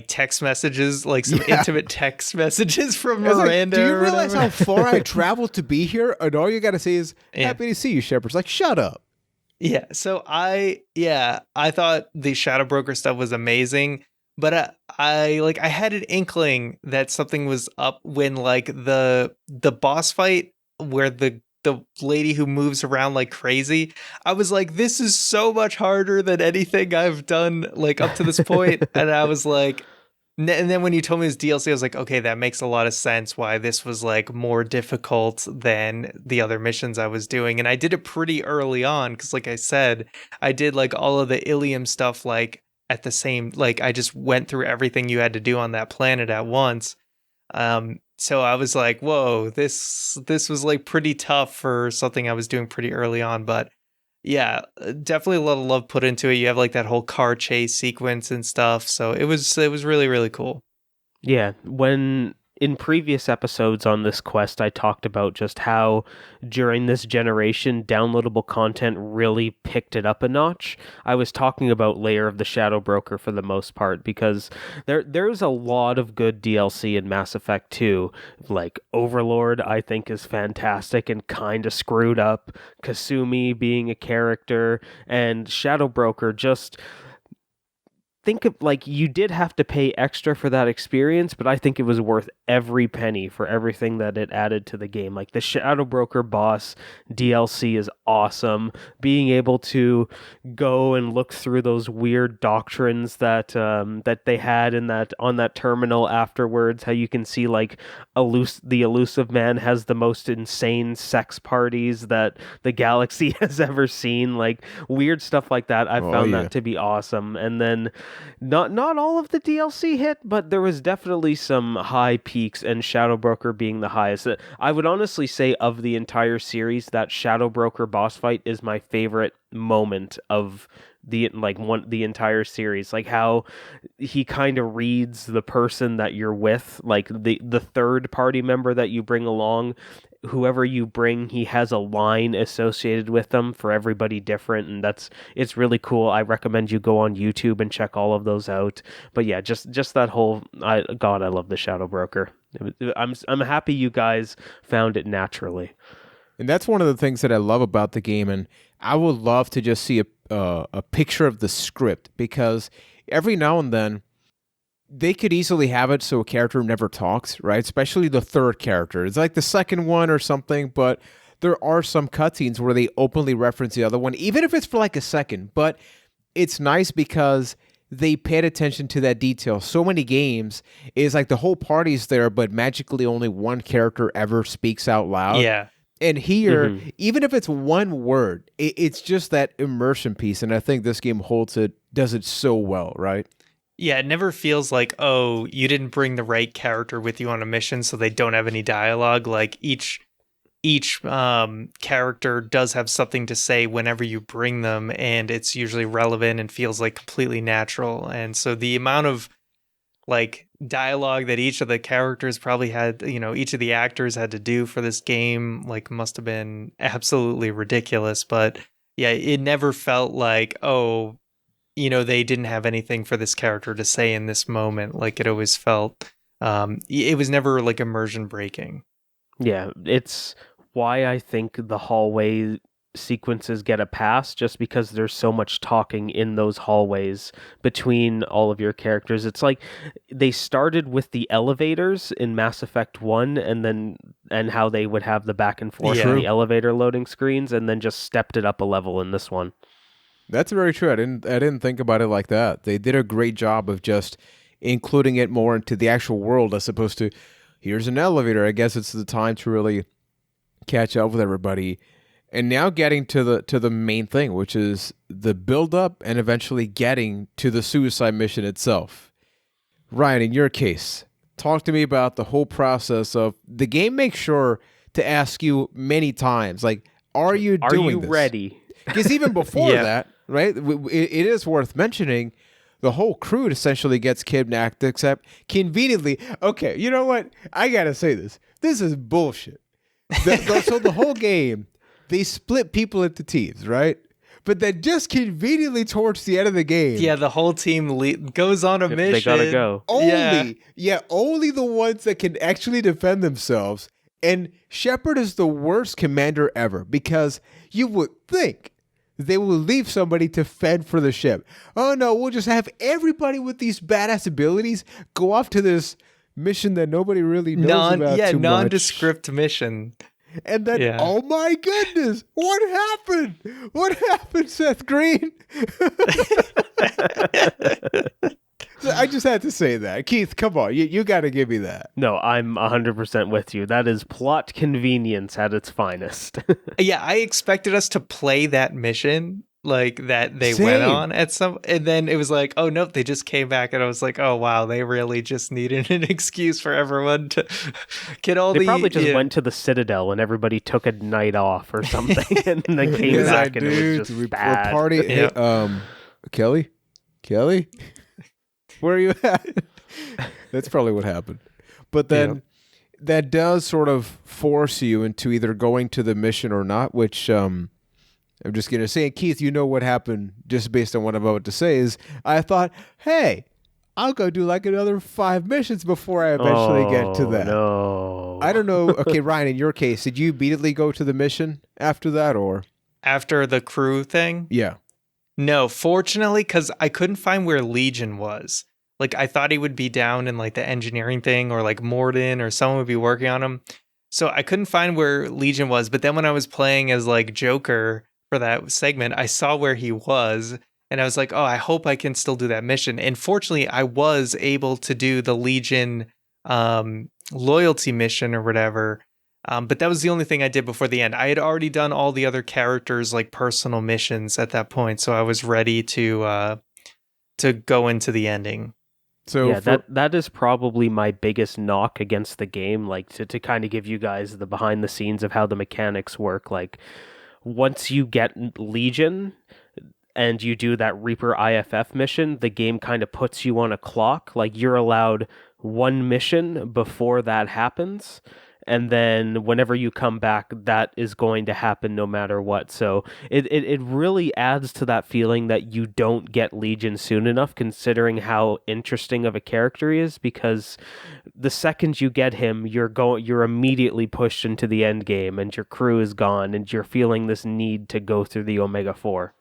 text messages, like some intimate text messages from Miranda. Like, do you or realize whatever? how far I traveled to be here? And all you got to say is, happy to see you, Shepard. It's like, shut up. Yeah. So I thought the Shadow Broker stuff was amazing, but I had an inkling that something was up when like the boss fight where the lady who moves around like crazy, I was like, this is so much harder than anything I've done like up to this point. And I was like, and then when you told me it was DLC, I was like, okay, that makes a lot of sense why this was like more difficult than the other missions I was doing. And I did it pretty early on because, like I said, I did like all of the Ilium stuff like at the same, like I just went through everything you had to do on that planet at once. So I was like, whoa, this was like pretty tough for something I was doing pretty early on. But yeah, definitely a lot of love put into it. You have like that whole car chase sequence and stuff. So it was really, really cool. Yeah, when in previous episodes on this quest, I talked about just how during this generation, downloadable content really picked it up a notch. I was talking about Lair of the Shadow Broker for the most part because there's a lot of good DLC in Mass Effect 2. Like Overlord, I think, is fantastic and kind of screwed up. Kasumi being a character, and Shadow Broker just... think of, like, you did have to pay extra for that experience, but I think it was worth every penny for everything that it added to the game. Like the Shadow Broker boss DLC is awesome. Being able to go and look through those weird doctrines that that they had in that on that terminal afterwards, how you can see like the elusive man has the most insane sex parties that the galaxy has ever seen, like weird stuff like that. I found that to be awesome. And then not all of the DLC hit, but there was definitely some high peaks, and Shadow Broker being the highest. I would honestly say of the entire series, that Shadow Broker boss fight is my favorite moment of the entire series. Like how he kind of reads the person that you're with, like the third party member that you bring along, whoever you bring, he has a line associated with them for everybody different, and it's really cool. I recommend you go on YouTube and check all of those out. But yeah, just that whole I love the Shadow Broker. I'm happy you guys found it naturally. And that's one of the things that I love about the game, and I would love to just see a picture of the script, because every now and then they could easily have it so a character never talks, right? Especially the third character. It's like the second one or something, but there are some cutscenes where they openly reference the other one, even if it's for like a second. But it's nice because they paid attention to that detail. So many games is like the whole party's there, but magically only one character ever speaks out loud. Yeah. And here, even if it's one word, it's just that immersion piece. And I think this game does it so well, right? Yeah, it never feels like, oh, you didn't bring the right character with you on a mission, so they don't have any dialogue. Like each character does have something to say whenever you bring them, and it's usually relevant and feels like completely natural. And so the amount of like dialogue that each of the characters probably had, each of the actors had to do for this game, like must have been absolutely ridiculous. But yeah, it never felt like, oh, they didn't have anything for this character to say in this moment. Like it always felt, it was never like immersion breaking. Yeah, it's why I think the hallway sequences get a pass, just because there's so much talking in those hallways between all of your characters. It's like they started with the elevators in Mass Effect 1 and how they would have the back and forth on the elevator loading screens, and then just stepped it up a level in this one. That's very true. I didn't think about it like that. They did a great job of just including it more into the actual world, as opposed to here's an elevator. I guess it's the time to really catch up with everybody. And now getting to the main thing, which is the build up and eventually getting to the suicide mission itself. Ryan, in your case, talk to me about the whole process of the game. Makes sure to ask you many times, like, are you ready? Because even before that, right, it is worth mentioning, the whole crew essentially gets kidnapped, except conveniently, okay, you know what? I got to say this. This is bullshit. So the whole game, they split people into teams, right? But then just conveniently towards the end of the game... Yeah, the whole team goes on a mission. They gotta go. Only the ones that can actually defend themselves. And Shepard is the worst commander ever, because you would think they will leave somebody to fend for the ship. Oh no, we'll just have everybody with these badass abilities go off to this mission that nobody really knows about too much. Nondescript mission. And then, oh my goodness, what happened? What happened, Seth Green? So I just had to say that. Keith, come on, you got to give me that. No, I'm 100% with you. That is plot convenience at its finest. Yeah, I expected us to play that mission like that they went on at some, and then it was like, oh nope, they just came back, and I was like, oh wow, they really just needed an excuse for everyone to get all they probably just went to the Citadel and everybody took a night off or something, and then came back and it was just bad. Hey, Kelly, where are you at? That's probably what happened. But then that does sort of force you into either going to the mission or not, which I'm just going to say, Keith, you know what happened just based on what I'm about to say is I thought, hey, I'll go do like another 5 missions before I eventually get to that. No. I don't know. Okay, Ryan, in your case, did you immediately go to the mission after that, or? After the crew thing? Yeah. No, fortunately, because I couldn't find where Legion was. Like, I thought he would be down in like the engineering thing, or like Morden, or someone would be working on him. So I couldn't find where Legion was. But then when I was playing as like Joker for that segment, I saw where he was, and I was like, oh, I hope I can still do that mission. And fortunately, I was able to do the Legion loyalty mission or whatever. But that was the only thing I did before the end. I had already done all the other characters' like personal missions at that point, so I was ready to go into the ending. So yeah, that is probably my biggest knock against the game, like to kind of give you guys the behind the scenes of how the mechanics work. Like once you get Legion and you do that Reaper IFF mission, the game kind of puts you on a clock. Like you're allowed 1 mission before that happens. and then whenever you come back, that is going to happen no matter what. So it really adds to that feeling that you don't get Legion soon enough, considering how interesting of a character he is, because the second you get him, you're immediately pushed into the end game, and your crew is gone, and you're feeling this need to go through the Omega 4.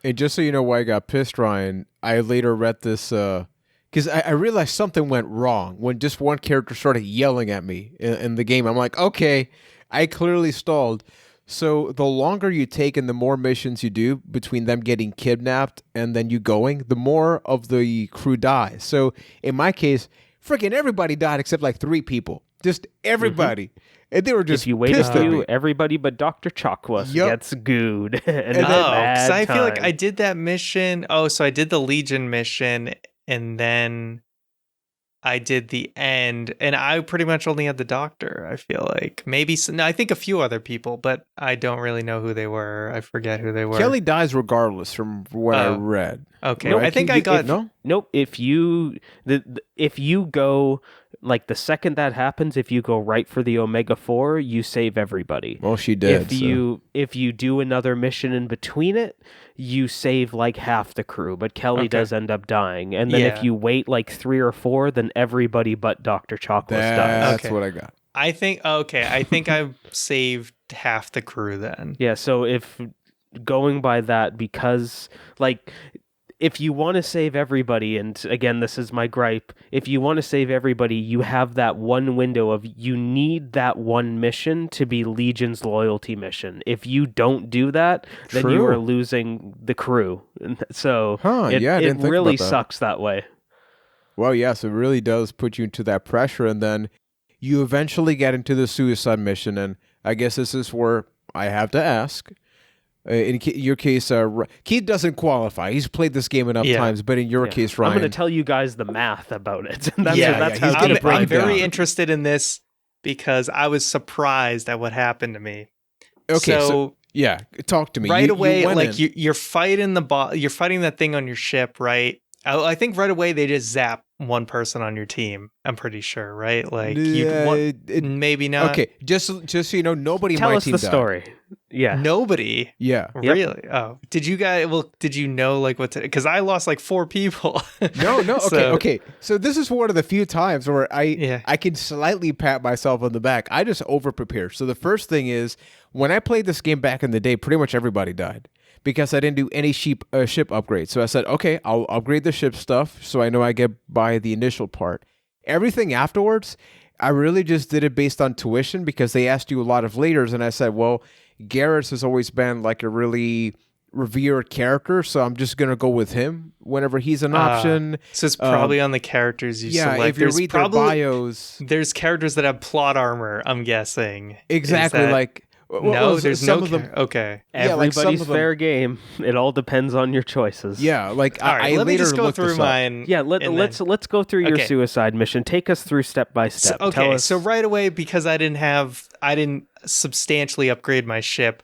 And just so you know why I got pissed, Ryan, I later read this because I realized something went wrong when just one character started yelling at me in the game. I'm like, okay, I clearly stalled. So the longer you take and the more missions you do between them getting kidnapped and then you going, the more of the crew dies. So in my case, freaking everybody died except like 3 people. Just everybody. And they were just if you wait a pissed at few, me. everybody but Dr. Chakwas Yup. gets gooed. And then- because I feel like I did that mission. Oh, so I did the Legion mission, and then I did the end, and I pretty much only had the Doctor. I feel like maybe no, I think a few other people, but I don't really know who they were. I forget who they were. Kelly dies regardless from what I read. Okay, Right? I think I got No? Nope. If you go, like, the second that happens, if you go right for the Omega 4, you save everybody. Well, she did. If you do another mission in between it, you save like half the crew, but Kelly does end up dying. And then Yeah. if you wait like 3 or 4, then everybody but Dr. Chakwas dies. That's Okay. what I got. I think I saved half the crew then. Yeah, so if going by that, because like if you want to save everybody, and again, this is my gripe, if you want to save everybody, you have that one window of you need that one mission to be Legion's loyalty mission. If you don't do that, then you True. are losing the crew. So I it didn't think really about that. sucks that way. Well, yes, it really does put you into that pressure, and then you eventually get into the suicide mission, and I guess this is where I have to ask. In your case, Keith doesn't qualify. He's played this game enough times, but in your case, Ryan... I'm going to tell you guys the math about it. That's he's how gonna deep break I'm it down. very interested in this because I was surprised at what happened to me. Okay, so yeah, talk to me. Right You away, went like in. you're fighting you're fighting that thing on your ship, right? I think right away they just zap one person on your team. I'm pretty sure, right? Like maybe not. Okay, just so you know, nobody in Tell my us team the died. story. Yeah. Nobody. Yeah. Really? Oh, did you guys? Well, did you know like what? Because I lost like 4 people. No. So- Okay. So this is one of the few times where Yeah. I can slightly pat myself on the back. I just over prepare. So the first thing is when I played this game back in the day, pretty much everybody died because I didn't do any ship upgrades. So I said, okay, I'll upgrade the ship stuff so I know I get by the initial part. Everything afterwards, I really just did it based on tuition because they asked you a lot of leaders, and I said, well, Garrus has always been like a really revered character, so I'm just gonna go with him whenever he's an option. So it's probably on the characters you Yeah, select. if you read their bios, There's characters that have plot armor, I'm guessing. exactly Is that- like no, there's some no of them. Okay. Yeah, like some Everybody's of them- fair game. It all depends on your choices. Yeah, like All right, I let me later just go looked through this up. mine. Yeah, and let's go through your Okay. suicide mission. Take us through step by step. Tell Okay, us. so right away, because I didn't substantially upgrade my ship,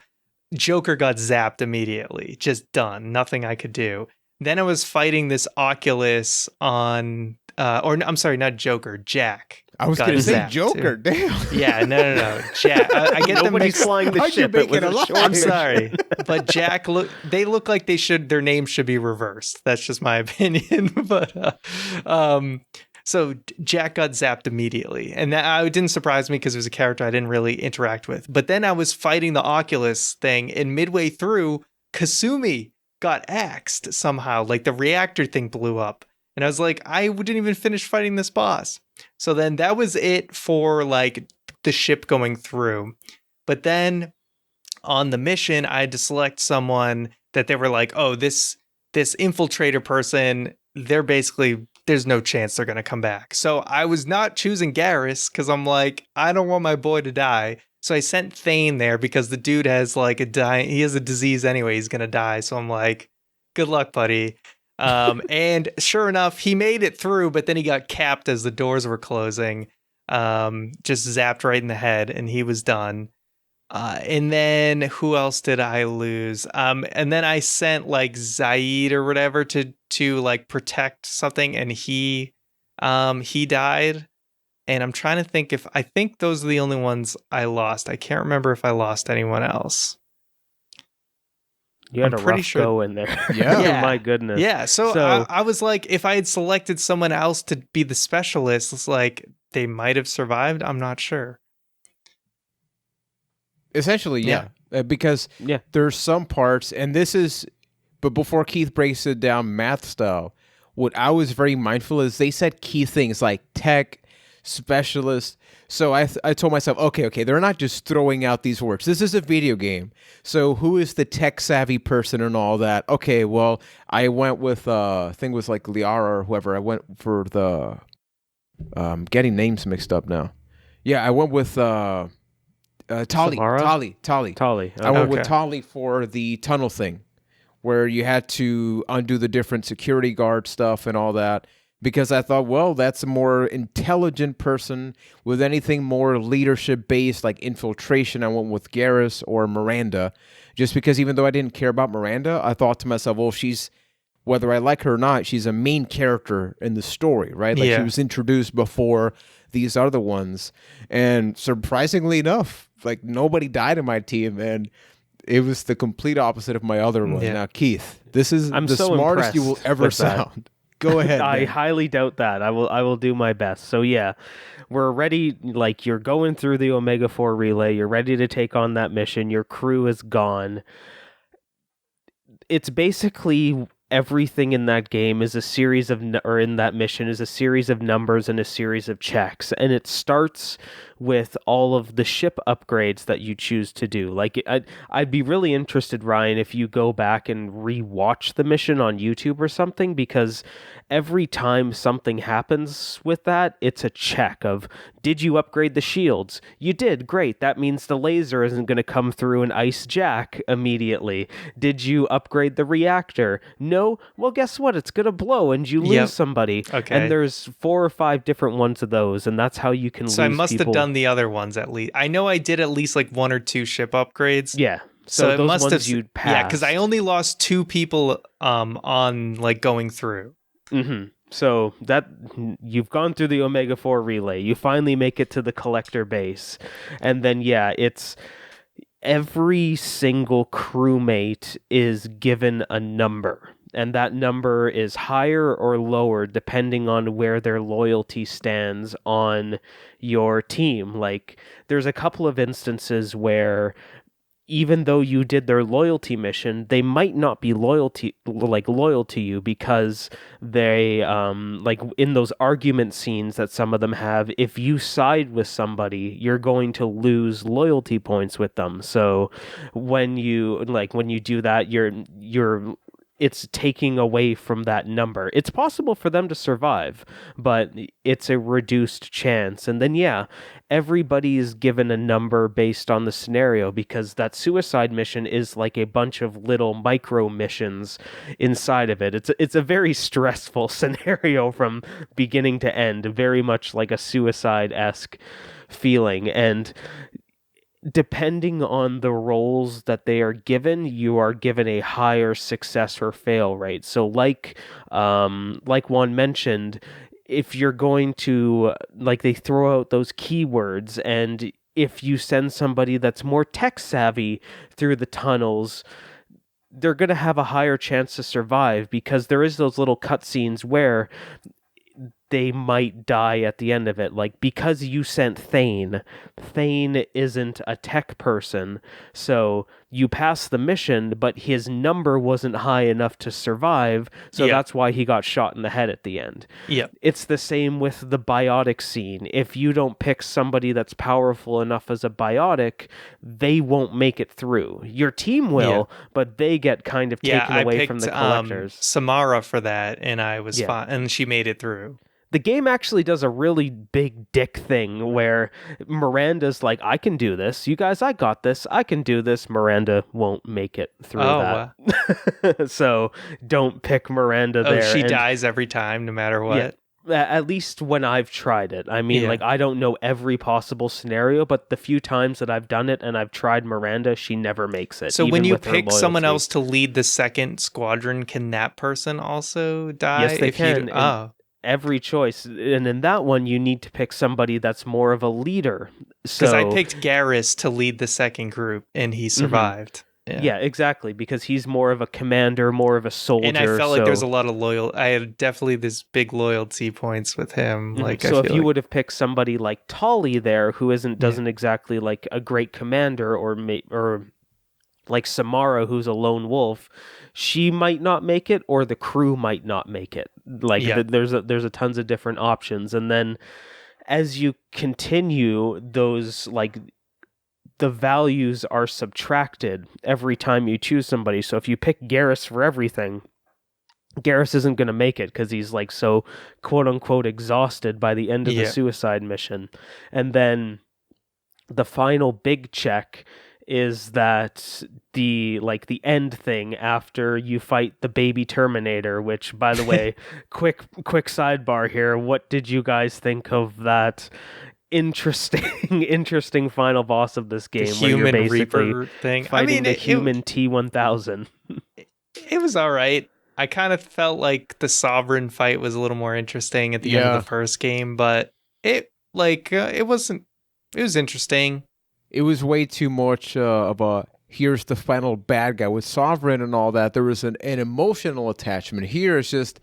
Joker got zapped immediately. Just done. Nothing I could do. Then I was fighting this Oculus on, I'm sorry, not Joker, Jack. I was got gonna say zapped, Joker. too. Damn. Yeah, no. Jack. I get them Nobody's mixed. flying the How'd you ship. make It was it a alive? short I'm mission. sorry, but Jack look like their names should be reversed. That's just my opinion. But so Jack got zapped immediately, and that didn't surprise me because it was a character I didn't really interact with. But then I was fighting the Oculus thing, and midway through, Kasumi got axed somehow. Like the reactor thing blew up, and I was like, I didn't even finish fighting this boss. So then that was it for like the ship going through. But then on the mission, I had to select someone that they were like, oh, this infiltrator person, there's no chance they're going to come back. So I was not choosing Garrus because I'm like, I don't want my boy to die. So I sent Thane there because the dude has like he has a disease anyway. He's going to die. So I'm like, good luck, buddy. And sure enough, he made it through, but then he got capped as the doors were closing. Just zapped right in the head, and he was done. And then who else did I lose? And then I sent like Zaid or whatever to like protect something, and he died. And I'm trying to think I think those are the only ones I lost. I can't remember if I lost anyone else. You had I'm a pretty rough sure. go in there. Yeah. My goodness. Yeah. So I was like, if I had selected someone else to be the specialist, it's like they might have survived. I'm not sure. Essentially, yeah. Because there's some parts, and this is, but before Keith breaks it down math style, what I was very mindful is they said key things like tech, specialist. So I told myself, okay, they're not just throwing out these words. This is a video game. So who is the tech savvy person and all that? Okay, well, I went with, I think it was like Liara or whoever. I went for the, getting names mixed up now. Yeah, I went with, Tali. Samara? Tali. I went with Tali for the tunnel thing, where you had to undo the different security guard stuff and all that, because I thought, well, that's a more intelligent person. With anything more leadership-based, like infiltration, I went with Garrus or Miranda, just because even though I didn't care about Miranda, I thought to myself, well, she's, whether I like her or not, she's a main character in the story, right? Like she was introduced before these other ones. And surprisingly enough, like nobody died in my team, and it was the complete opposite of my other one. Now, Keith, this is the smartest you will ever sound. Go ahead. I highly doubt that. I will do my best. So yeah, we're ready. Like, you're going through the Omega 4 relay. You're ready to take on that mission. Your crew is gone. It's basically everything in that game is a series of, or in that mission is a series of numbers and a series of checks. And it starts with all of the ship upgrades that you choose to do. Like, I'd be really interested, Ryan, if you go back and rewatch the mission on YouTube or something, because every time something happens with that, it's a check of, did you upgrade the shields? You did, great. That means the laser isn't going to come through and ice Jack immediately. Did you upgrade the reactor? No? Well, guess what? It's going to blow and you lose somebody. Okay. And there's 4 or 5 different ones of those, and that's how you can lose people. So I must have done the other ones at least. I know I did at least like 1 or 2 ship upgrades. Yeah. So those must ones have you'd passed. Yeah, because I only lost 2 people on like going through. Mm-hmm. So that you've gone through the Omega 4 relay. You finally make it to the collector base. And then, it's every single crewmate is given a number. And that number is higher or lower depending on where their loyalty stands on your team. Like, there's a couple of instances where even though you did their loyalty mission, they might not be loyal to you, because they, like in those argument scenes that some of them have, if you side with somebody, you're going to lose loyalty points with them. So when you do that, it's taking away from that number. It's possible for them to survive, but it's a reduced chance. And then, everybody is given a number based on the scenario, because that suicide mission is like a bunch of little micro missions inside of it. It's a very stressful scenario from beginning to end, very much like a suicide-esque feeling. And depending on the roles that they are given, you are given a higher success or fail rate. So like Juan mentioned, if you're going to, like, they throw out those keywords, and if you send somebody that's more tech savvy through the tunnels, they're going to have a higher chance to survive, because there is those little cutscenes where they might die at the end of it. Like, because you sent Thane isn't a tech person, so you pass the mission, but his number wasn't high enough to survive, so that's why he got shot in the head at the end. It's the same with the biotic scene. If you don't pick somebody that's powerful enough as a biotic, they won't make it through. Your team will, but they get kind of taken away from the collectors. Samara for that, and I was fine, and she made it through. The game actually does a really big dick thing where Miranda's like, I can do this. You guys, I got this. I can do this. Miranda won't make it through that. So don't pick Miranda there. She dies every time, no matter what. At least when I've tried it. I mean, like, I don't know every possible scenario, but the few times that I've done it and I've tried Miranda, she never makes it. So when you pick someone else to lead the second squadron, can that person also die? Yes, they can. every choice. And in that one, you need to pick somebody that's more of a leader. Because I So, picked Garrus to lead the second group, and he survived. yeah, exactly, because he's more of a commander, more of a soldier. And I felt like so, there's a lot of I had definitely this big loyalty points with him. Like, so I if feel you like, would have picked somebody like Tolly there, who doesn't exactly like a great commander, or like Samara, who's a lone wolf, she might not make it, or the crew might not make it. Like there's a tons of different options, and then as you continue, those like the values are subtracted every time you choose somebody. So if you pick Garrus for everything, Garrus isn't going to make it because he's like so quote unquote exhausted by the end of the suicide mission. And then the final big check is that the end thing after you fight the baby Terminator, which, by the way, quick sidebar here, what did you guys think of that interesting final boss of this game, the where you're human basically Reaper thing? fighting the human T-1000? It was all right. I kind of felt like the Sovereign fight was a little more interesting at the end of the first game, but it wasn't. It was interesting. It was way too much of a here's the final bad guy with Sovereign and all that. There was an emotional attachment. Here it's just,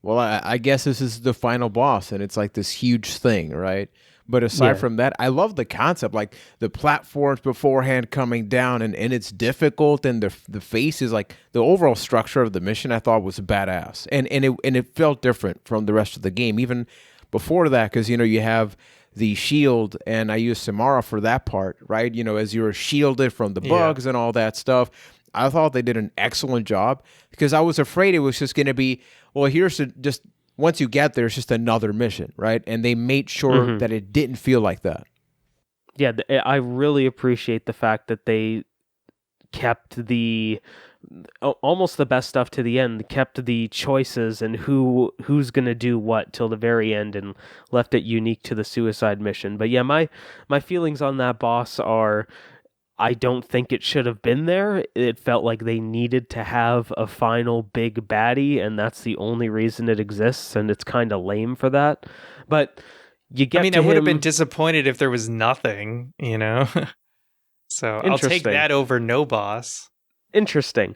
well, I guess this is the final boss, and it's like this huge thing, right? But aside from that, I love the concept, like the platforms beforehand coming down, and it's difficult, and the faces, like the overall structure of the mission, I thought was badass, and it felt different from the rest of the game, even before that, because you have the shield, and I used Samara for that part, right? As you were shielded from the bugs and all that stuff. I thought they did an excellent job, because I was afraid it was just going to be, well, just once you get there, it's just another mission, right? And they made sure that it didn't feel like that. Yeah, I really appreciate the fact that they kept almost the best stuff to the end, kept the choices and who's going to do what till the very end, and left it unique to the suicide mission. But yeah, my feelings on that boss are, I don't think it should have been there. It felt like they needed to have a final big baddie, and that's the only reason it exists, and it's kind of lame for that. But you get I would have been disappointed if there was nothing, So I'll take that over no boss. Interesting.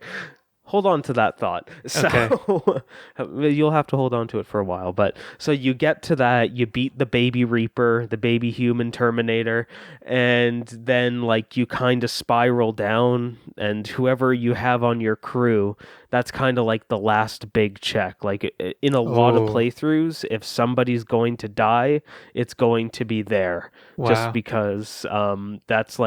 Hold on to that thought. So you'll have to hold on to it for a while. But so you get to that, you beat the baby Reaper, the baby human Terminator, and then you kind of spiral down, and whoever you have on your crew, that's kind of like the last big check. Like in a lot of playthroughs, if somebody's going to die, it's going to be there. Wow. Just because that's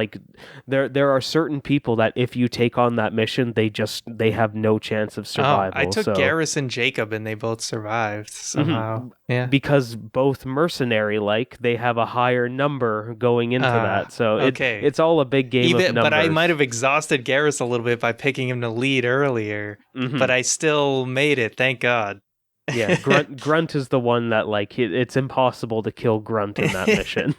there are certain people that if you take on that mission, they have no chance of survival. I took Garrus and Jacob, and they both survived somehow. Yeah, because both mercenary, they have a higher number going into that. So it's all a big game of numbers. But I might have exhausted Garrus a little bit by picking him to lead earlier. But I still made it, thank God. Yeah, Grunt is the one that it's impossible to kill Grunt in that mission.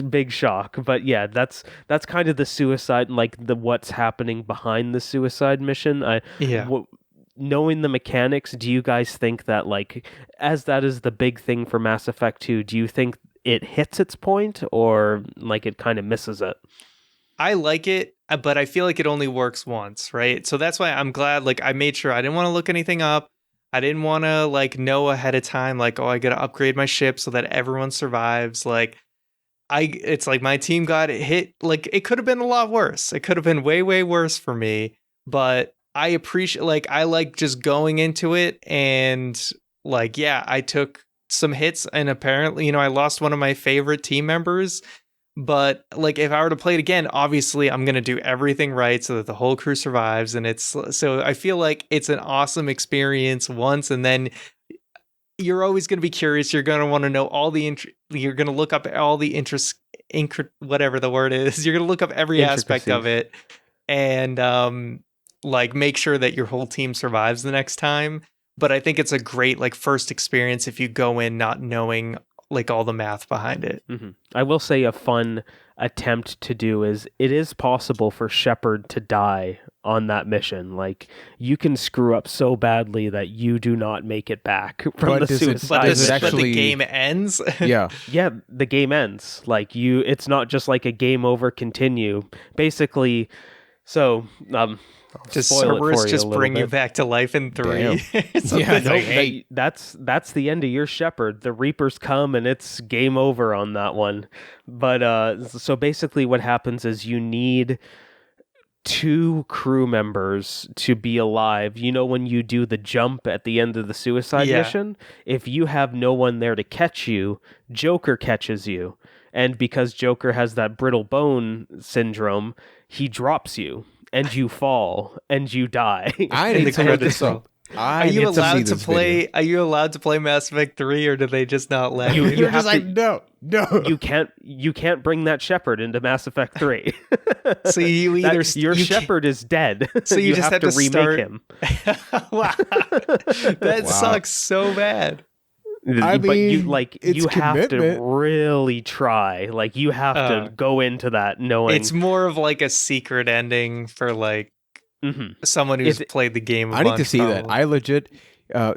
Big shock. But yeah, that's kind of the suicide, the what's happening behind the suicide mission. Knowing the mechanics, do you guys think that as that is the big thing for Mass Effect 2, do you think it hits its point, or it kind of misses it? I like it, but I feel like it only works once, right? So that's why I'm glad I made sure I didn't want to look anything up. I didn't want to know ahead of time, I got to upgrade my ship so that everyone survives. It's my team got hit. It could have been a lot worse. It could have been way, way worse for me. But I appreciate, I like just going into it, and I took some hits, and apparently, I lost one of my favorite team members. But if I were to play it again, obviously I'm going to do everything right so that the whole crew survives. And so I feel like it's an awesome experience once. And then you're always going to be curious. You're going to want to know you're going to look up all the interest, whatever the word is. You're going to look up every aspect of it, and make sure that your whole team survives the next time. But I think it's a great first experience if you go in not knowing like all the math behind it. I will say a fun attempt to do is it is possible for Shepard to die on that mission. Like, you can screw up so badly that you do not make it back from the suicide mission. But the game ends? Yeah. Yeah, the game ends. Like, it's not just like a game over continue. Basically, so just spoil Cerberus it for just you bring you back to life in 3. Yeah, no, hey. that's the end of your Shepard. The Reapers come and it's game over on that one. But so basically what happens is you need 2 crew members to be alive. You know, when you do the jump at the end of the suicide mission, if you have no one there to catch you, Joker catches you. And because Joker has that brittle bone syndrome, he drops you. And you fall, and you die. I need to look this up. Are you allowed to play? Are you allowed to play Mass Effect 3, or do they just not let you? You're just like, no. You can't bring that Shepherd into Mass Effect 3. So your Shepherd is dead. So you just have to remake him. Wow, that sucks so bad. I mean, you have to really try. Like, you have to go into that knowing it's more of like a secret ending for like someone who's played the game. I need to see that. I legit.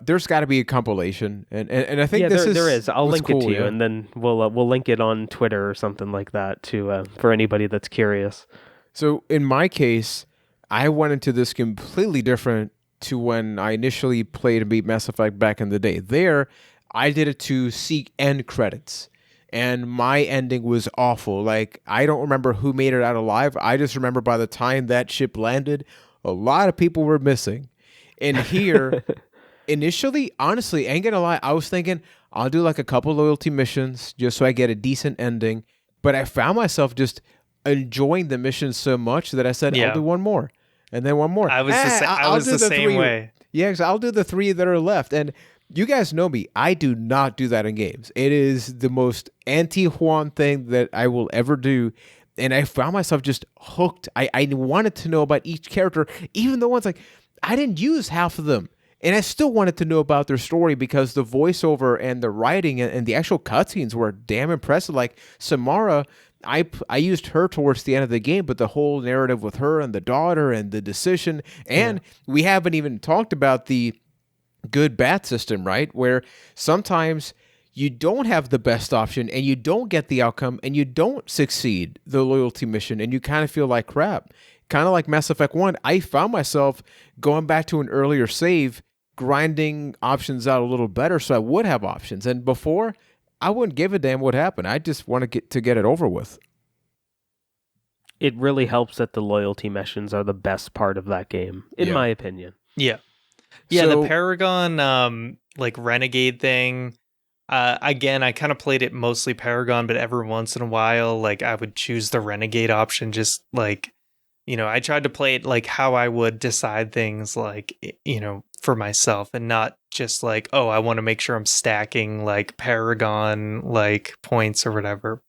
There's got to be a compilation, and I think there is. I'll link it to you, yeah. and then we'll link it on Twitter or something like that to for anybody that's curious. So in my case, I went into this completely different to when I initially played and beat Mass Effect back in the day. There, I did it to seek end credits, and my ending was awful. Like, I don't remember who made it out alive. I just remember by the time that ship landed, a lot of people were missing. And here, initially, honestly, ain't gonna lie, I was thinking I'll do like a couple loyalty missions just so I get a decent ending. But I found myself just enjoying the mission so much that I said, I'll do one more, and then one more. I was the same way. Yeah, because I'll do the 3 that are left. And you guys know me. I do not do that in games. It is the most anti-Juan thing that I will ever do. And I found myself just hooked. I wanted to know about each character, even the ones like, I didn't use half of them. And I still wanted to know about their story because the voiceover and the writing and the actual cutscenes were damn impressive. Like Samara, I used her towards the end of the game, but the whole narrative with her and the daughter and the decision. And we haven't even talked about the good bad system, right? Where sometimes you don't have the best option and you don't get the outcome and you don't succeed the loyalty mission and you kind of feel like crap. Kind of like Mass Effect 1, I found myself going back to an earlier save, grinding options out a little better so I would have options. And before, I wouldn't give a damn what happened. I just want to get it over with. It really helps that the loyalty missions are the best part of that game, in my opinion. Yeah. Yeah, so, the Paragon, like, Renegade thing, again, I kind of played it mostly Paragon, but every once in a while, like, I would choose the Renegade option, just, like, you know, I tried to play it, like, how I would decide things, like, you know, for myself, and not just, like, oh, I want to make sure I'm stacking, like, Paragon, like, points or whatever.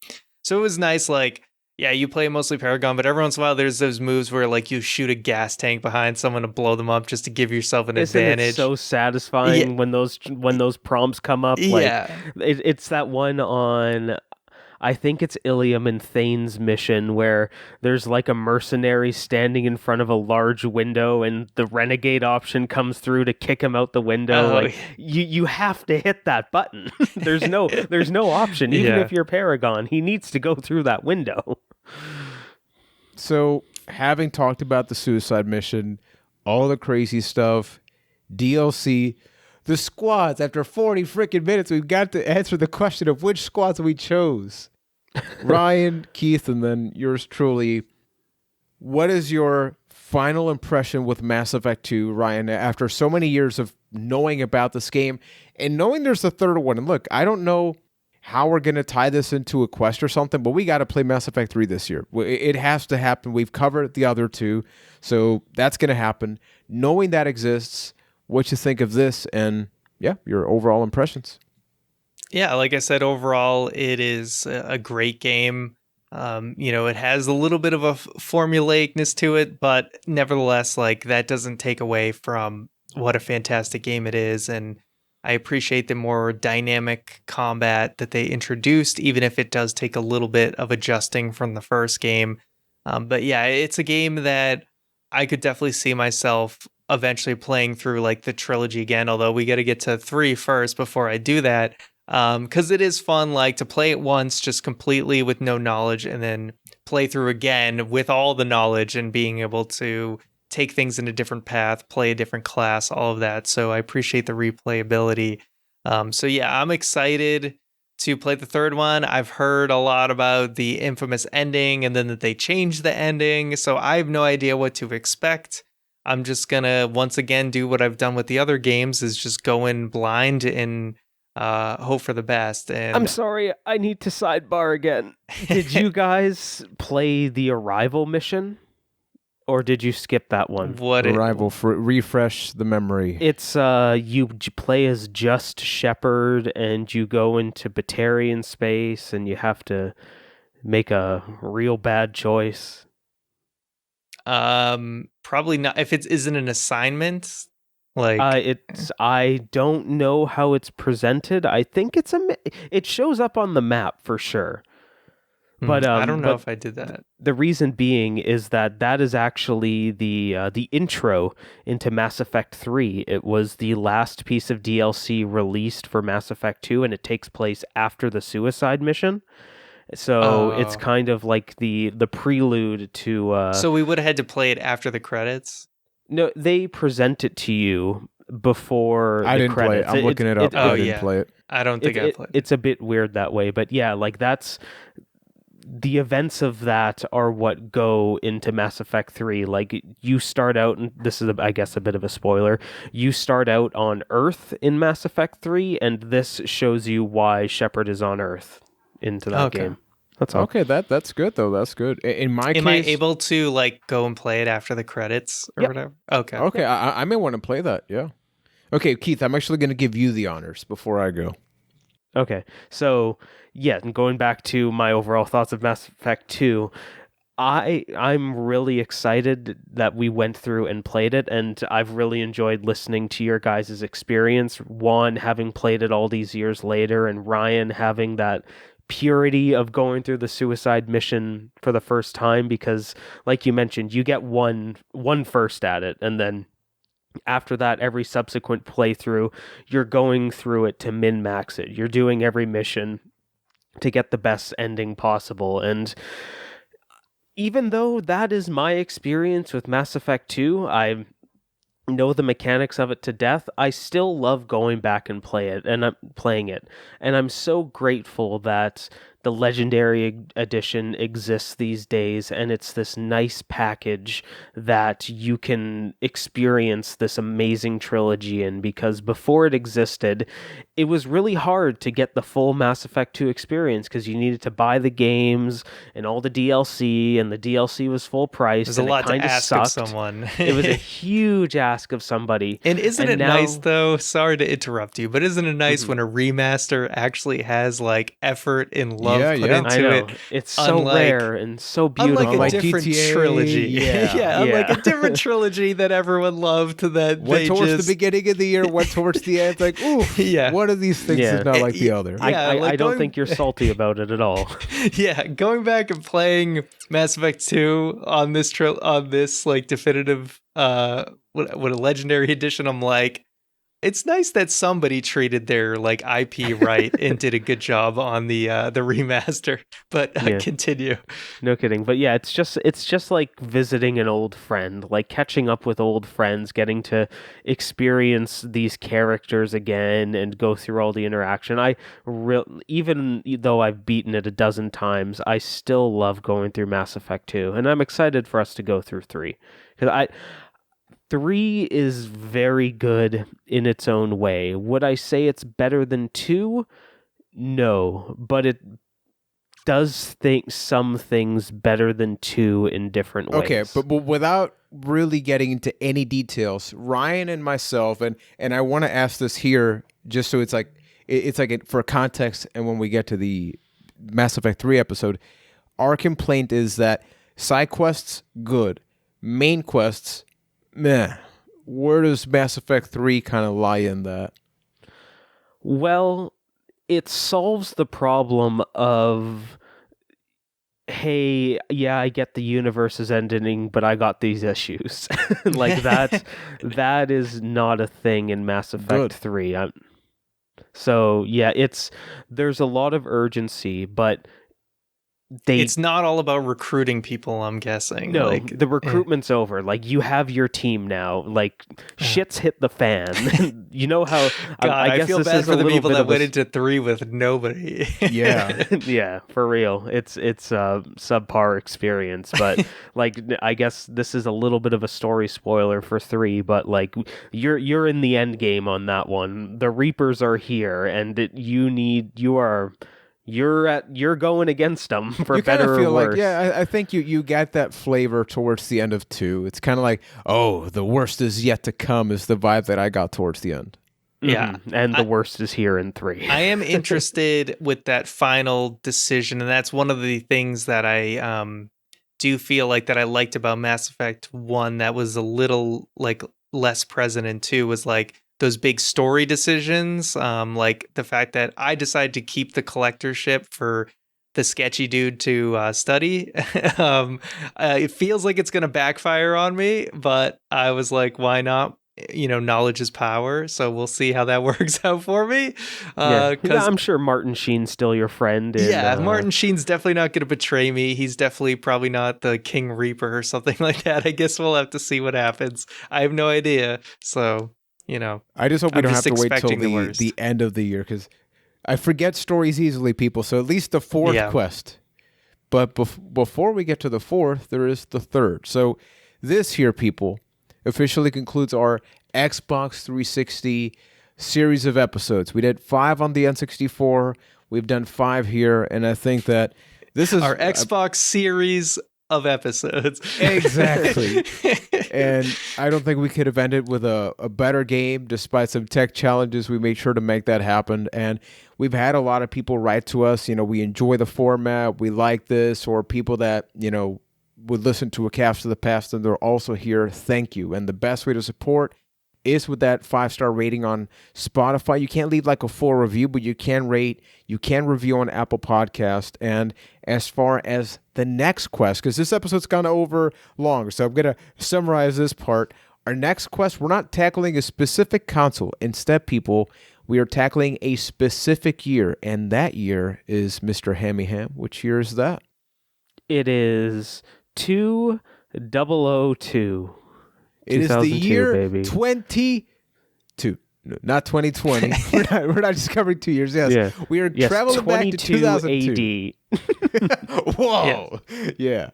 So it was nice, like, yeah, you play mostly Paragon, but every once in a while there's those moves where like you shoot a gas tank behind someone to blow them up just to give yourself an advantage. It's so satisfying when those prompts come up. Like, it's that one on, I think it's Ilium and Thane's mission where there's like a mercenary standing in front of a large window and the renegade option comes through to kick him out the window. You have to hit that button. There's no option. Even if you're Paragon, he needs to go through that window. So, having talked about the suicide mission, all the crazy stuff, DLC, the squads, after 40 freaking minutes, we've got to answer the question of which squads we chose. Ryan, Keith, and then yours truly. What is your final impression with Mass Effect 2, Ryan, after so many years of knowing about this game and knowing there's a third one? And look, I don't know how we're going to tie this into a quest or something, but we got to play Mass Effect 3 this year. It has to happen. We've covered the other two, so that's going to happen. Knowing that exists, what you think of this, and your overall impressions. Yeah, like I said, overall, it is a great game. You know, it has a little bit of a formulaicness to it, but nevertheless, like, that doesn't take away from what a fantastic game it is. And I appreciate the more dynamic combat that they introduced, even if it does take a little bit of adjusting from the first game. But yeah, it's a game that I could definitely see myself eventually playing through like the trilogy again, although we got to get to 3 first before I do that. Because it is fun, like to play it once just completely with no knowledge and then play through again with all the knowledge and being able to take things in a different path, play a different class, all of that. So I appreciate the replayability. So yeah, I'm excited to play the third one. I've heard a lot about the infamous ending and then that they changed the ending. So I have no idea what to expect. I'm just gonna once again do what I've done with the other games, is just go in blind and hope for the best. And I'm sorry, I need to sidebar again. Did you guys play the Arrival mission? Or did you skip that one? Arrival, refresh the memory. It's you play as Just Shepard, and you go into Batarian space, and you have to make a real bad choice. Probably not. If it isn't an assignment, like I don't know how it's presented. I think it shows up on the map for sure. But I don't know if I did that. The reason being is that is actually the intro into Mass Effect 3. It was the last piece of DLC released for Mass Effect 2, and it takes place after the suicide mission. So it's kind of like the prelude to... So we would have had to play it after the credits? No, they present it to you before I the didn't credits. play it. I'm looking it up. I didn't play it. I don't think I played it. It's a bit weird that way, but yeah, like that's... The events of that are what go into Mass Effect 3. Like, you start out, and this is, I guess, a bit of a spoiler, you start out on Earth in Mass Effect 3, and this shows you why Shepard is on Earth into that game. That's all. Okay, that's good, though. That's good. In my case... Am I able to, like, go and play it after the credits or whatever? Okay. Okay, I may want to play that, yeah. Okay, Keith, I'm actually going to give you the honors before I go. Okay, so... Yeah, and going back to my overall thoughts of Mass Effect 2, I'm really excited that we went through and played it, and I've really enjoyed listening to your guys' experience. Juan having played it all these years later, and Ryan having that purity of going through the suicide mission for the first time, because, like you mentioned, you get one first at it, and then after that, every subsequent playthrough, you're going through it to min-max it. You're doing every mission to get the best ending possible. And even though that is my experience with Mass Effect 2, I know the mechanics of it to death, I still love going back and playing it. And I'm so grateful that the Legendary Edition exists these days, and it's this nice package that you can experience this amazing trilogy in, because before it existed, it was really hard to get the full Mass Effect 2 experience, because you needed to buy the games and all the DLC, and the DLC was full price. There's a lot to ask of someone. It was a huge ask of somebody. And isn't it nice, though? Sorry to interrupt you, but isn't it nice when a remaster actually has like effort and love put into it? It's so rare and so beautiful. Unlike a different GTA, trilogy. Unlike a different trilogy that everyone loved that went towards the beginning of the year, went towards the end. It's like, ooh, one of these things is not like the other. I don't think you're salty about it at all. Yeah, going back and playing Mass Effect 2 on this like definitive what a Legendary Edition, I'm like, it's nice that somebody treated their like IP right and did a good job on the remaster. But continue. No kidding. But yeah, it's just like visiting an old friend, like catching up with old friends, getting to experience these characters again and go through all the interaction. Even though I've beaten it a dozen times, I still love going through Mass Effect 2, and I'm excited for us to go through 3, because 3 is very good in its own way. Would I say it's better than 2? No, but it does some things better than 2 in different ways. Okay, but without really getting into any details, Ryan and myself, and I want to ask this here just so it's like for context, and when we get to the Mass Effect 3 episode, our complaint is that side quests, good. Main quests, meh. Where does Mass Effect 3 kind of lie in that? Well, it solves the problem of, hey, yeah, I get the universe is ending, but I got these issues. Like that is not a thing in Mass Effect Good. 3. So yeah, there's a lot of urgency, but it's not all about recruiting people, I'm guessing. No, like, the recruitment's over. Like, you have your team now. Like, shit's hit the fan. You know how... God, I guess feel this bad is for a the little people bit that of went into 3 with nobody. Yeah. Yeah, for real. It's a subpar experience, but like, I guess this is a little bit of a story spoiler for 3, but like, you're in the end game on that one. The Reapers are here, and you're going against them for You kind better of feel or like, worse. yeah, I think you got that flavor towards the end of 2. It's kind of like, oh, the worst is yet to come is the vibe that I got towards the end. Yeah. And the worst is here in 3. I am interested with that final decision, and that's one of the things that I do feel like that I liked about Mass Effect 1 that was a little like less present in 2 was like those big story decisions, like the fact that I decided to keep the collectorship for the sketchy dude to study. It feels like it's going to backfire on me, but I was like, why not? Knowledge is power, so we'll see how that works out for me. Yeah, I'm sure Martin Sheen's still your friend. Martin Sheen's definitely not going to betray me. He's definitely probably not the King Reaper or something like that. I guess we'll have to see what happens. I have no idea. So, I just hope we don't have to wait till the the end of the year, because I forget stories easily, people. So at least the 4th quest. But before we get to the 4th, there is the 3rd. So this here, people, officially concludes our Xbox 360 series of episodes. We did 5 on the N64. We've done 5 here, and I think that this is our Xbox series of episodes. Exactly. And I don't think we could have ended with a better game. Despite some tech challenges, we made sure to make that happen. And we've had a lot of people write to us, we enjoy the format, we like this, or people that, would listen to a Cast of the Past, and they're also here. Thank you. And the best way to support is with that 5-star rating on Spotify. You can't leave like a full review, but you can rate, you can review on Apple Podcast. And as far as the next quest, because this episode's gone over long, so I'm going to summarize this part. Our next quest, we're not tackling a specific console. Instead, people, we are tackling a specific year, and that year is Mr. Hammy Ham. Which year is that? It is 2002. It is the year baby. 22. No, not 2020. we're not just covering 2 years. Yes. We are traveling back to 2002. AD. Whoa. Yeah.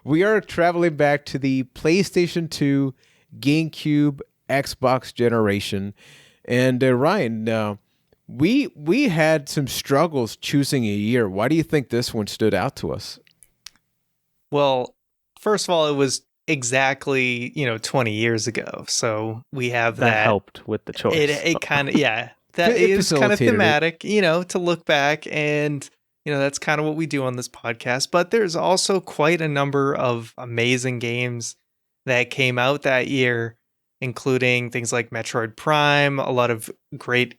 We are traveling back to the PlayStation 2, GameCube, Xbox generation. And Ryan, we had some struggles choosing a year. Why do you think this one stood out to us? Well, first of all, it was exactly 20 years ago, so we have that helped with the choice. It kind of that is kind of thematic, to look back, and that's kind of what we do on this podcast. But there's also quite a number of amazing games that came out that year, including things like Metroid Prime. A lot of great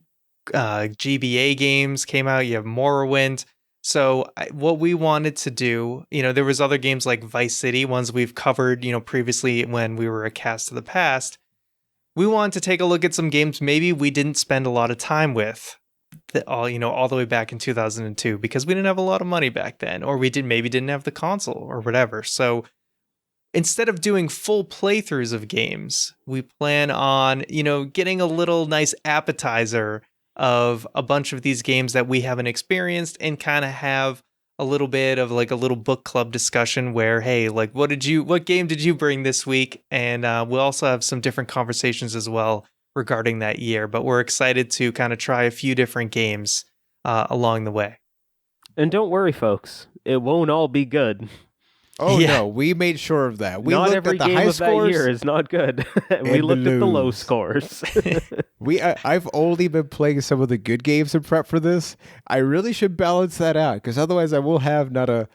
GBA games came out. You have Morrowind. So what we wanted to do, there was other games like Vice City, ones we've covered, previously when we were a Cast of the Past. We wanted to take a look at some games maybe we didn't spend a lot of time with, all the way back in 2002, because we didn't have a lot of money back then, or we maybe didn't have the console or whatever. So instead of doing full playthroughs of games, we plan on, getting a little nice appetizer of a bunch of these games that we haven't experienced, and kind of have a little bit of like a little book club discussion where, hey, like, what game did you bring this week? And we'll also have some different conversations as well regarding that year, but we're excited to kind of try a few different games along the way. And don't worry, folks, it won't all be good. Oh, no, we made sure of that. We not looked every at the game high of scores. that year is not good. We looked at the low lows. scores. I've only been playing some of the good games in prep for this. I really should balance that out, because otherwise I will have not a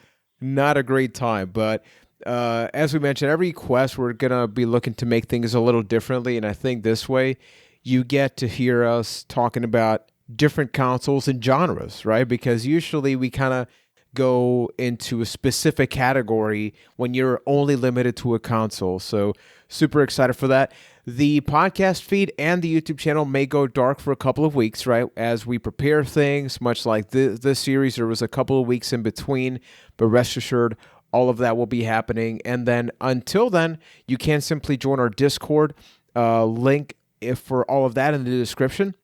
great time. But as we mentioned, every quest we're going to be looking to make things a little differently, and I think this way you get to hear us talking about different consoles and genres, right? Because usually we kind of go into a specific category when you're only limited to a console. So super excited for that. The podcast feed and the YouTube channel may go dark for a couple of weeks, right? As we prepare things, much like this series, there was a couple of weeks in between, but rest assured, all of that will be happening. And then until then, you can simply join our Discord. Link for all of that in the description.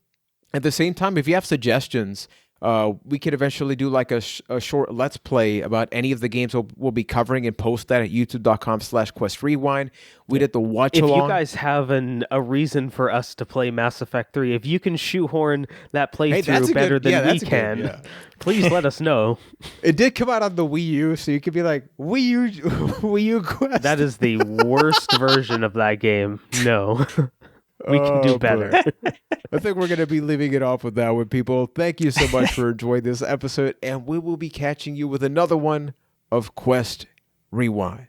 At the same time, if you have suggestions, we could eventually do like a short Let's Play about any of the games we'll be covering and post that at youtube.com/questrewind. We did the watch along. If you guys have a reason for us to play Mass Effect 3, if you can shoehorn that playthrough better than we can, please let us know. It did come out on the Wii U, so you could be like, Wii U Quest. That is the worst version of that game. No. We can do better. I think we're going to be leaving it off with that one, people. Thank you so much for enjoying this episode, and we will be catching you with another one of Quest Rewind.